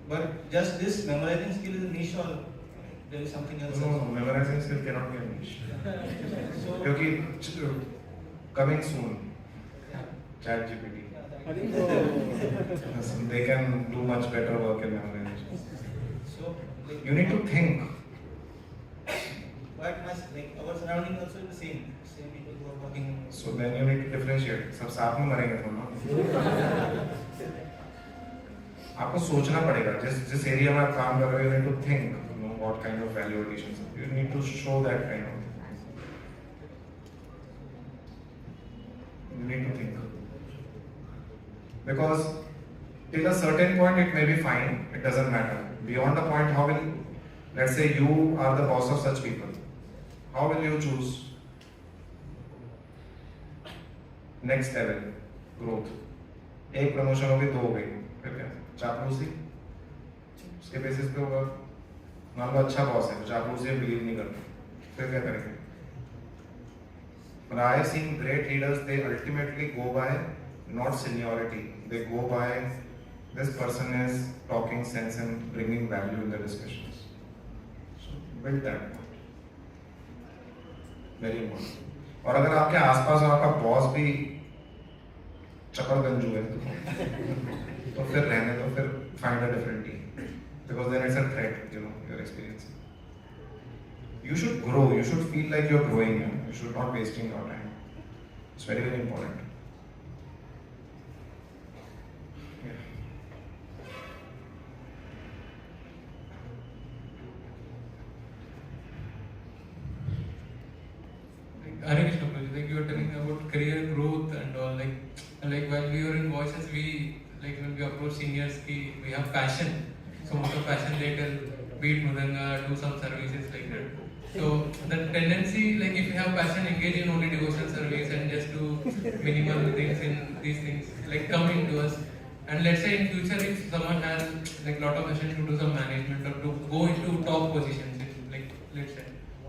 But just this memorizing skill is a niche, or there is something else. No, memorizing skill cannot be a niche. So क्योंकि coming soon, ChatGPT. They can do much better work in memorization. So You need to think. But our surrounding also is the same people who are working. So then you need to differentiate. सब साथ में मरेंगे तो ना. आपको सोचना पड़ेगा. जिस एरिया में आप काम कर रहे हो, you need to think. You know what kind of value additions. You need to show that kind of. You need to think. Because till a certain point it may be fine. It doesn't matter. Beyond the point, how will, let's say you are the boss of such people. How will you choose next level growth? एक promotion हो गई, 2 हो गई, फिर क्या? चापलूसी उसके basis पे होगा. मान लो अच्छा बॉस है, तो चापलूसी बिलीव नहीं करता. फिर क्या करेंगे? But I have seen great leaders, they ultimately go by not seniority, they go by this person is talking sense and bringing value in the discussions. So build that point. Very important. और अगर आपके आसपास आपका boss भी चकरगंजू है तो फिर रहने दो, फिर find a different team because then it's a threat, you know, your experience. You should grow, you should feel like you're growing, you should not wasting your time. It's very, very important. Yeah. Hare Krishna, Prabhu, like you were telling about career growth and all, like while we were in voices, we like when we approach seniors, we have passion. So much of passion later, beat Mudanga, do some services like that. So the tendency, like if you have passion, engage in only devotional service and just do minimal things in these things, like come into us. And let's say in future, if someone has like lot of passion to do some management or to go into top positions, like let's say.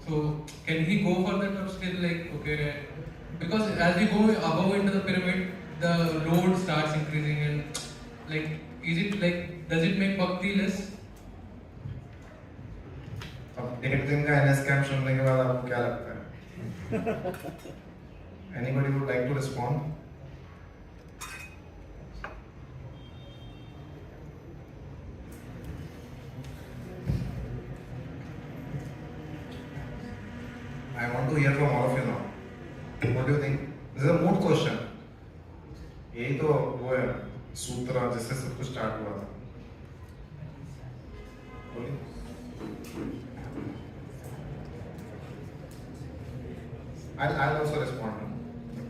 So can he go for that or still like okay? Because as we go above into the pyramid, the load starts increasing and like is it like does it make bhakti less? अब 1.5 दिन का NS camp सुनने के बाद आपको क्या लगता है? Anybody would like to respond? I want to hear from all of you now. What do you think? This is a mood question. यही तो वो है सूत्र जिससे सब कुछ स्टार्ट हुआ था. बोलिए. I'll also respond.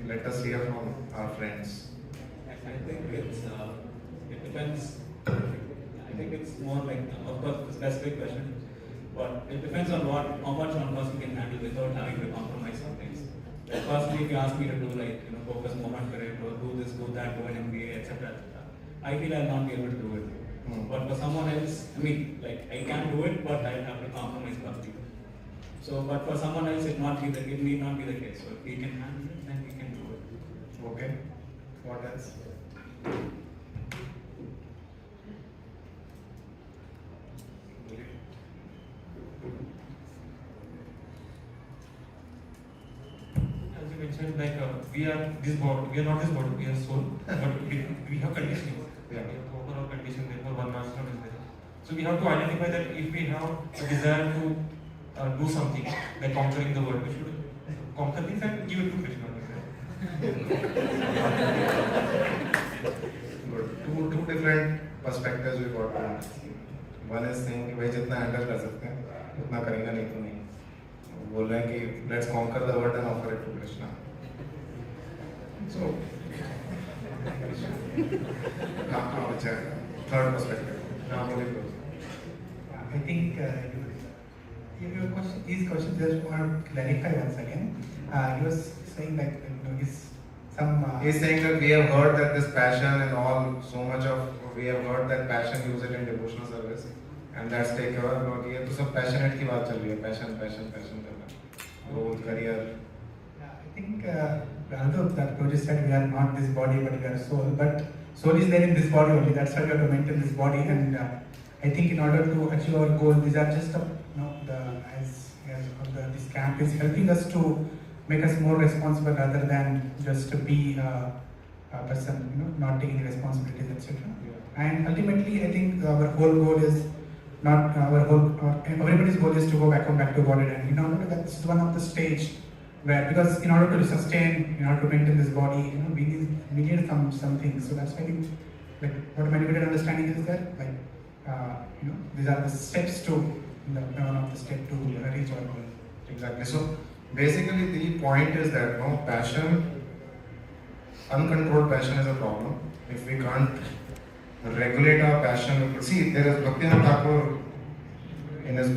Let us hear from our friends. I think it depends. I think it's more like, of course, a specific question, but it depends on how much one person can handle without having to compromise on things. Like personally, if you ask me to do like, focus more on career growth, do this, do that, do an MBA, etc., I feel I'll not be able to do it. But for someone else, I mean, like I can do it, but I'll have to compromise bhakti. So, but for someone else, it need not be the case. So, if we can handle it, then we can do it. Okay. What else? As you mentioned, like we are this body, we are not this body, we are soul, but we have conditioning. Yeah. We have overall condition, therefore one master is there. So we have to identify that if we have a desire to do something, like conquering the world, we should conquer this and give it to Krishna. Good. Two different perspectives we got. One is saying कि भाई जितना handle कर सकते हैं उतना करेंगे नहीं तो नहीं. बोल रहे हैं कि let's conquer the world and offer it to Krishna. So, हाँ अच्छा. Third perspective. हाँ बोलिए. I think your question, these questions just want to clarify once again. You were saying that is some. He's saying that we have heard that this passion and all, so much of we have heard that passion, use it in devotional service, and that's take over. और ये तो सब passionate की बात चल रही है, passion करना, growth, career. I think although that Prabhuji said we are not this body but we are soul, but soul is there in this body only. That's why we have to maintain this body, and I think in order to achieve our goal, these are just this camp is helping us to make us more responsible rather than just to be a person, not taking responsibilities, etc. And ultimately, I think our whole goal is not everybody's goal is to go back to Godhead, and that's one of the stage where, because in order to sustain, in order to maintain this body, we need some things. So that's why I think like what my limited understanding is that these are the steps to one of the step to reach our goal. Exactly. So basically, the point is that uncontrolled passion is a problem. If we can't regulate our passion, see, there is Bhaktivinoda Thakur.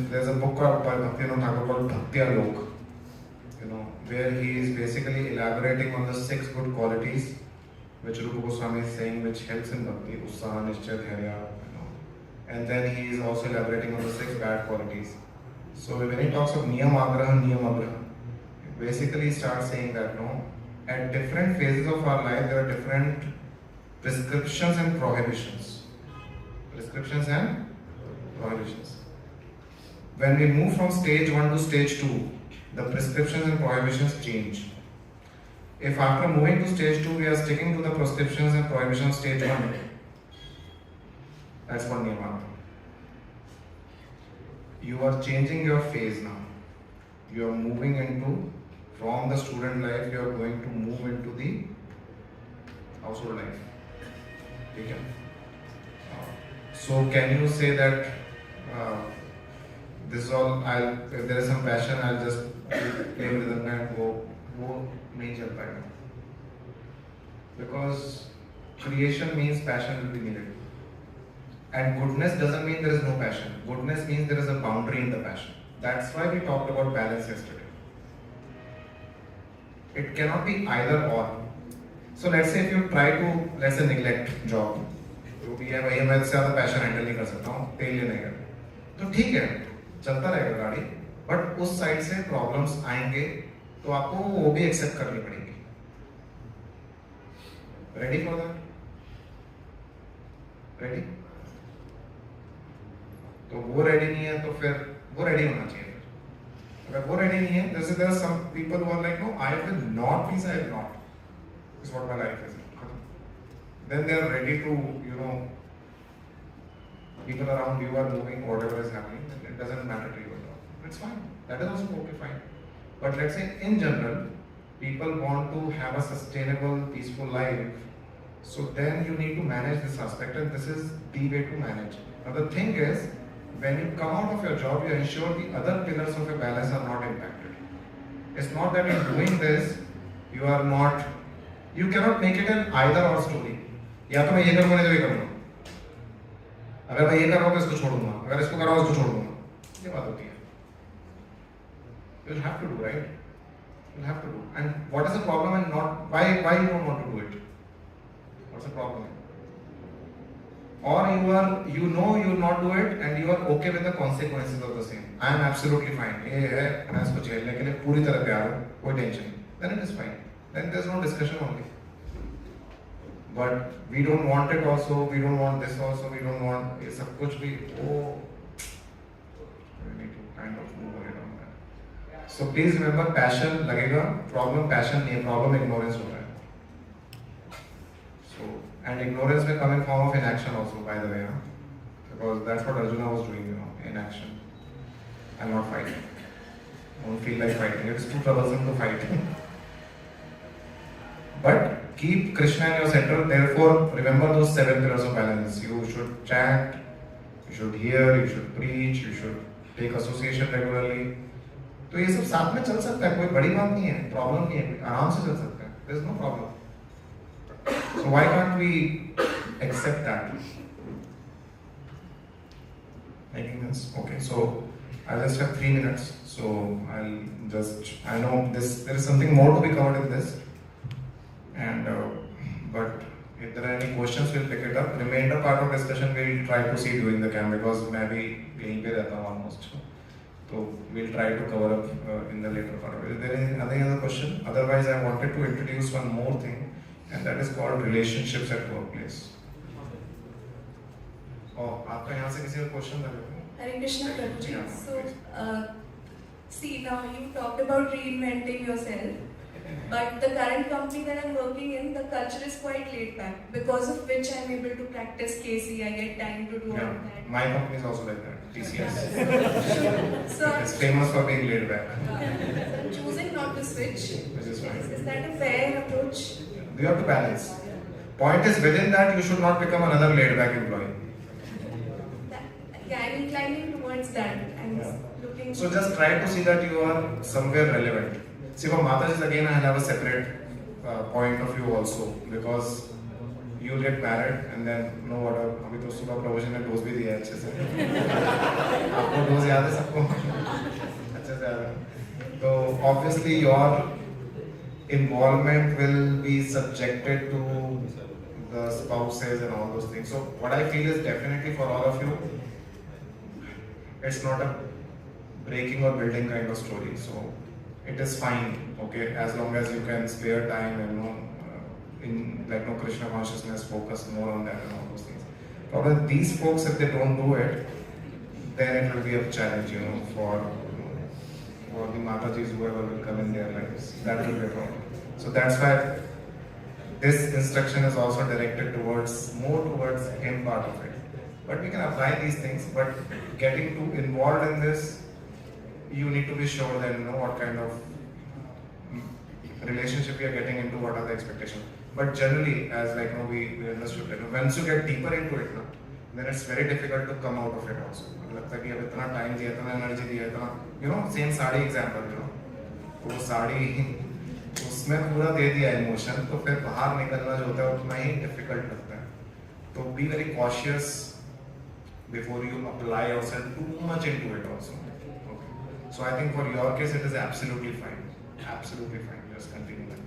There's a book by Bhaktivinoda Thakur called Bhaktya Lok. Where he is basically elaborating on the 6 good qualities which Rupa Goswami is saying, which helps in bhakti, Utsaha, Nishchay, Dhairya, and then he is also elaborating on the 6 bad qualities. So when he talks of niyam agraha, basically starts saying that no, at different phases of our life there are different prescriptions and prohibitions. Prescriptions and prohibitions. When we move from stage 1 to stage 2, the prescriptions and prohibitions change. If after moving to stage 2 we are sticking to the prescriptions and prohibitions of stage 1, that's what niyam agraha. You are changing your phase now. You are moving into, from the student life, you are going to move into the household life. Okay? So can you say that this is all, if there is some passion, I'll just play with them and go, वो नहीं चल पाएगा. Because creation means passion will be needed. And goodness doesn't mean there is no passion. Goodness means there is a boundary in the passion. That's why we talked about balance yesterday. It cannot be either or. So let's say if you try to, let's say, neglect job, जो भी है भाई मैं इससे ज़्यादा passion handle नहीं कर सकता हूँ, तेल लेने का, तो ठीक है, चलता रहेगा गाड़ी, but उस साइड से प्रॉब्लम्स आएंगे, तो आपको वो भी एक्सेप्ट करनी पड़ेगी. Ready for that? Ready? तो वो रेडी नहीं है तो फिर वो रेडी होना चाहिए. अगर वो रेडी नहीं है, जैसे there are some people who are like, no, I will not means I will not. This is what my life is. Then they are ready to, people around you are moving, whatever is happening, it doesn't matter to you at all. It's fine. That is also totally fine. But let's say in general, people want to have a sustainable, peaceful life. So then you need to manage this aspect, and this is the way to manage. Now the thing is, when you come out of your job, you ensure the other pillars of your balance are not impacted. It's not that in doing this, you cannot make it an either or story. या तो मैं ये करूँगा नहीं तो ये करूँगा. अगर मैं ये कर रहा हूँ तो इसको छोड़ूंगा. अगर इसको कर रहा हूँ इसको छोड़ूंगा. ये बात होती है. You'll have to do, right? You'll have to do. And what is the problem and not why you don't want to do it? What's the problem? Or you know you will not do it and you are okay with the consequences of the same. I am absolutely fine. ये है मैं इसको झेलने के लिए पूरी तरह तैयार हूँ. कोई टेंशन नहीं. Then it is fine. Then there's no discussion only. But we don't want it also. We don't want this also. We don't want ये सब कुछ भी. Oh, we need to kind of move ahead on that. So please remember, passion लगेगा. Problem passion नहीं है. Problem ignorance हो रहा है. So and ignorance may come in form of inaction also, by the way, because that's what Arjuna was doing, inaction. I'm not fighting. I don't feel like fighting. It's too troublesome to fight. But keep Krishna in your center. Therefore, remember those 7 pillars of balance. You should chant, you should hear, you should preach, you should take association regularly. तो ये सब साथ में चल सकता है. कोई बड़ी बात नहीं है. Problem नहीं है. आराम से चल सकता है. There's no problem. So why can't we accept that? Making sense? Okay, so I just have 3 minutes. So I know there is something more to be covered in this. And but if there are any questions, we'll pick it up. Remainder part of discussion we'll try to see during the camp because maybe यहीं पे रहता हूँ almost. So we'll try to cover up in the later part. Is there any other question? Otherwise, I wanted to introduce one more thing. And that is called relationships at workplace. Oh, आपका यहाँ से किसी का question था? Hare Krishna Prabhuji. Yeah, So, please. see now you talked about reinventing yourself, but the current company that I'm working in, the culture is quite laid back, because of which I'm able to practice KC. I get time to do all Yeah, that. my company is also like that. TCS. So, It's famous for being laid back. so choosing not to switch, Which is fine. is that a fair approach? You have to balance. Point is, within that, you should not become another laid back employee. Yeah, I'm inclining towards that. I'm Yeah. looking. So just try to see that you are somewhere relevant. See, for Mataji's again, I have a separate point of view also because you get married and then no whatever. अभी तो सुबह प्रवचन ने dose भी दिया है अच्छे से. आपको डोज याद है सबको? अच्छे से याद है. तो obviously your involvement will be subjected to the spouses and all those things. So what I feel is definitely for all of you, it's not a breaking or building kind of story. So it is fine, okay, as long as you can spare time and in like Krishna consciousness, focus more on that and all those things. But these folks, if they don't do it, then it will be a challenge, for the Matajis, whoever will come in their lives. That will be a problem. So that's why this instruction is also directed more towards him part of it. But we can apply these things, but getting too involved in this, you need to be sure that you know what kind of relationship you are getting into, what are the expectations. But generally, as we understood that once you get deeper into it, then it's very difficult to come out of it also. लगता है कि अब इतना time दिया, इतना energy दिया, इतना same sari example वो साड़ी उसमें पूरा दे दिया इमोशन, तो फिर बाहर निकलना जो होता है उतना ही डिफिकल्ट लगता है. तो be very cautious before you apply yourself too much into it also. Okay. So I think for your case it is absolutely fine. Absolutely fine. Just continue that.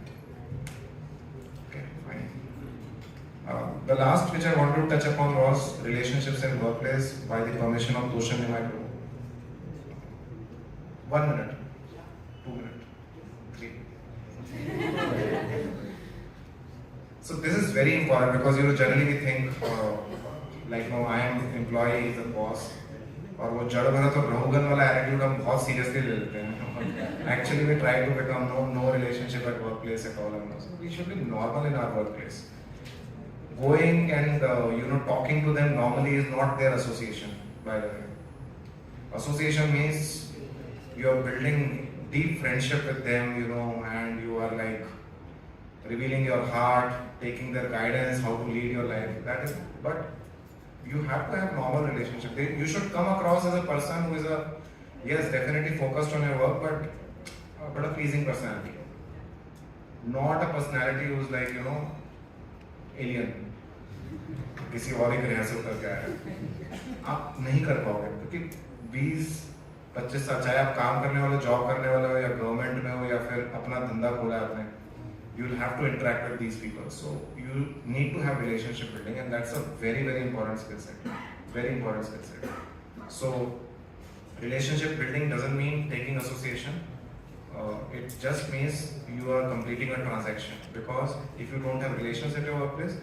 Okay, fine. The last which I wanted to touch upon was relationships in workplace by the permission of Toshan Micro. 1 minute, 2 minutes, 3. So this is very important because generally we think I am employee, is a boss, और वो जड़ भरा तो रहुगन वाला attitude हम बहुत seriously ले लेते हैं. Actually we try to become no relationship at workplace at all. So we should be normal in our workplace. Going and talking to them normally is not their association, by the way. Association means you are building deep friendship with them, and you are revealing your heart, taking their guidance, how to lead your life. That is, but you have to have normal relationship. You should come across as a person who is yes, definitely focused on your work, but a pleasing personality. Not a personality who is alien. किसी और ही ग्रह से उतर के आया है. आप नहीं कर पाओगे क्योंकि 20-25 साल चाहे आप काम करने वाले, जॉब करने वाले हो या गवर्नमेंट में हो या फिर अपना धंधा खोला है आपने, you will have to interact with these people. So you need to have relationship building, and that's a very, very important skill set. Very important skill set. So relationship building doesn't mean taking association. It just means you are completing a transaction. Because if you don't have relations at your workplace,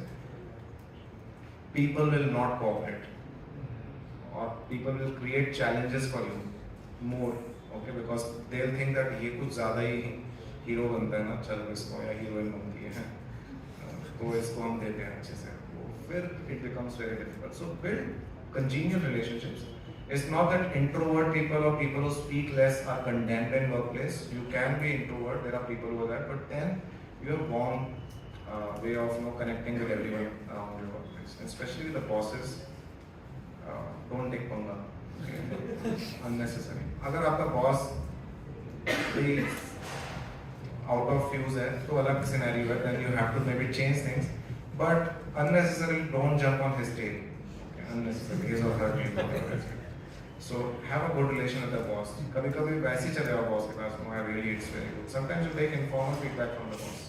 people will not cooperate, or people will create challenges for you more. Okay, because they'll think that ये कुछ ज़्यादा ही hero बनता है ना, चलो इसको, या heroine बनती है तो इसको हम देते हैं अच्छे से, फिर it becomes very difficult. So build congenial relationships. It's not that introvert people or people who speak less are condemned in workplace. You can be introvert, there are people who are that, but then you have one way of connecting with everyone around your workplace, especially the bosses. Don't take पंगा, unnecessary. अगर आपका boss out of fuse है तो अलग scenario है, then you have to maybe change things, but unnecessarily don't jump on his tail. Okay, unnecessarily, his or her tail. So have a good relation with the boss. कभी-कभी वैसे ही चले जाओ boss के पास, I really it's very good. Sometimes you take informal feedback from the boss.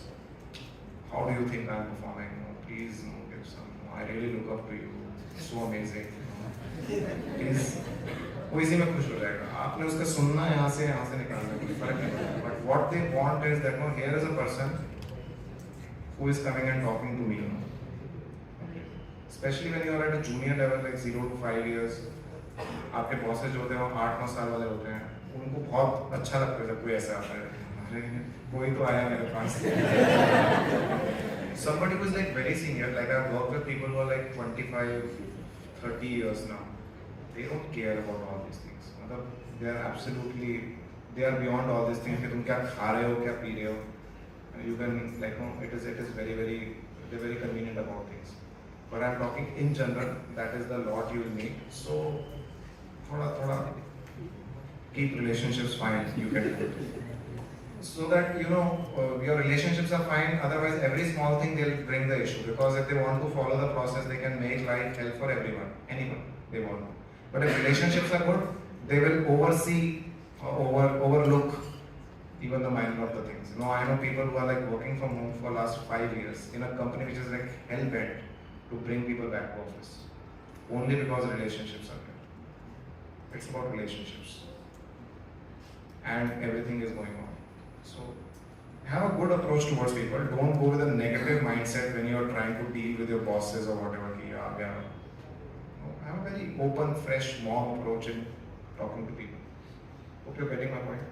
How do you think I'm performing? Please give some. I really look up to you. So amazing. Please. वो इसी में खुश हो जाएगा. आपने उसका सुनना है, यहाँ से निकालना, कोई फर्क नहीं पड़ता. But what they want is that here is a person who is coming and talking to me. Okay. Especially when you are at a junior level, like 0 to 5 years, आपके bosses जो होते हैं वो 8-9 साल वाले होते हैं. उनको बहुत अच्छा लगता है जब कोई ऐसा आता है. अरे कोई तो आया मेरे पास. Somebody who is very senior, like I've worked with people who are 25, 30 years now. They don't care about all these things. They are beyond all these things. कि तुम क्या खा रहे हो, क्या पी रहे हो. You can it is very, very, they're very convenient about things. But I'm talking in general. That is the lot you will need. So थोड़ा keep relationships fine. You can do it. So that your relationships are fine. Otherwise, every small thing they'll bring the issue, because if they want to follow the process, they can make life hell for everyone, anyone they want. But if relationships are good, they will oversee or overlook even the minor of the things. I know people who are working from home for last 5 years in a company which is hell bent to bring people back to office, only because relationships are good. It's about relationships. and everything is going on. So have a good approach towards people. Don't go with a negative mindset when you're trying to deal with your bosses or whatever. Ki, "Yaar, yaar." No, have a very open, fresh, warm approach in talking to people. Hope you're getting my point.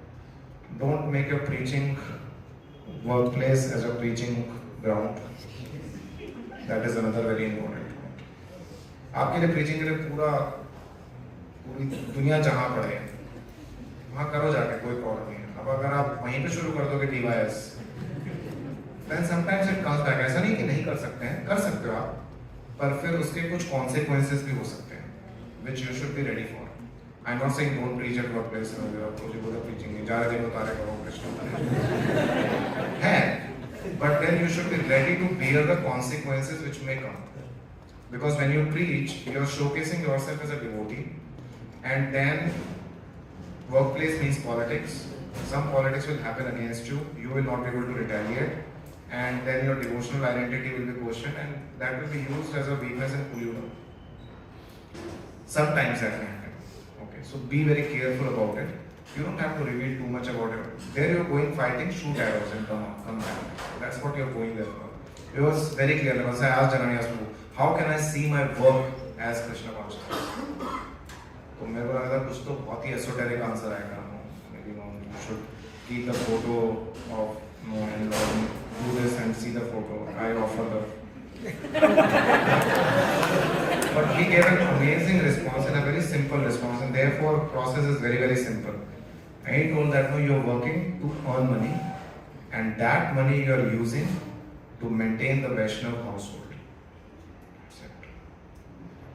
Don't make your preaching workplace as a preaching ground. That is another very important point. आपके लिए preaching के लिए पूरी दुनिया जहाँ पड़े वहाँ करो जाके, कोई प्रॉब्लम नहीं है. अब अगर आप वहीं पे शुरू कर दोगे DYS, then sometimes it comes back. ऐसा नहीं कि नहीं कर सकते हैं, कर सकते हो आप, पर फिर उसके कुछ consequences भी हो सकते हैं, which you should be ready for. I'm not saying don't preach at workplace. मुझे बोला preaching नहीं, जा रहे दिन उतारे करो कृष्ण है, but then you should be ready to bear the consequences which may come. Because when you preach, you are showcasing yourself as a devotee, and then workplace means politics. Some politics will happen against you. You will not be able to retaliate, and then your devotional identity will be questioned, and that will be used as a weakness and pull you down. Sometimes that can happen. Okay, so be very careful about it. You don't have to reveal too much about it. There you're going fighting, shoot arrows and come back. That's what you're going there for. It was very clear. Once I asked Janani, how can I see my work as Krishna consciousness? तो मेरे को लगा था कुछ तो बहुत ही esoteric answer आएगा. Maybe you should keep the photo of and do this and see the photo. I offer the. But he gave an amazing response and a very simple response, and therefore process is very, very simple. And he told that no, you're working to earn money, and that money you're using to maintain the Vaishnav household. That's it.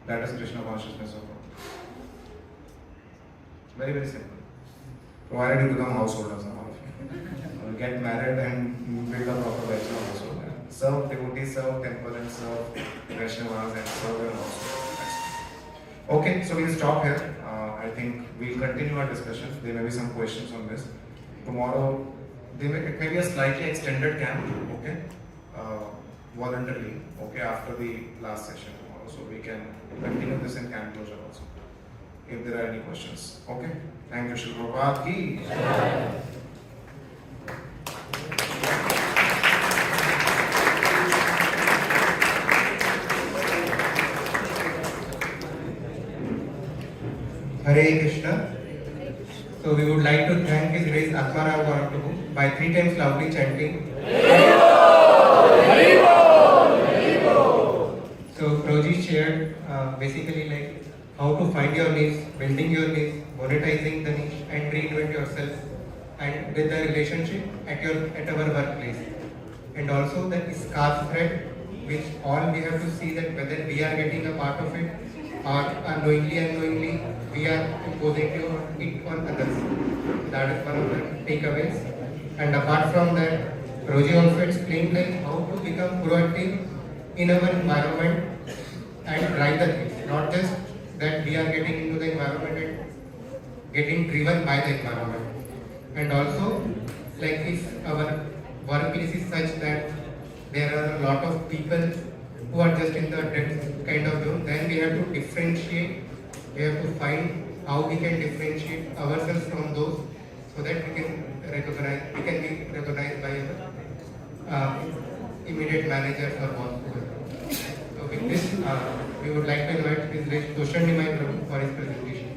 That is Krishna consciousness of God. Very, very simple. Provided you become householders, all of you. Get married and build a proper Vaishnav household. Serve devotees, serve temple, and serve Vaishnavas, and serve your household. Okay, so we'll stop here. I think we'll continue our discussion. There may be some questions on this. Tomorrow, it may be a slightly extended camp, okay? Voluntarily, okay, after the last session tomorrow. So we can continue this in camp closure also, if there are any questions. Okay? Thank you, Shri Prabhupada ki. Hare Krishna. So we would like to thank His Grace Atmaram Mahaprabhu by 3 times loudly chanting. So Prabhuji shared basically like how to find your niche, building your niche, monetizing the niche, and reinvent yourself, and with the relationship at our workplace, and also the scarf thread, which all we have to see that whether we are getting a part of it or unknowingly we are imposing it on others. That is one of the takeaways. And apart from that, Roji also explained like how to become proactive in our environment and drive the things, not just that we are getting into the environment and getting driven by the environment. And also, like if our workplace is such that there are a lot of people who are just in the kind of zone, then we have to differentiate. We have to find how we can differentiate ourselves from those, so that we can be recognized by our immediate managers or boss. So with this, we would like to invite His Grace Toshani Mai Prabhu for his presentation.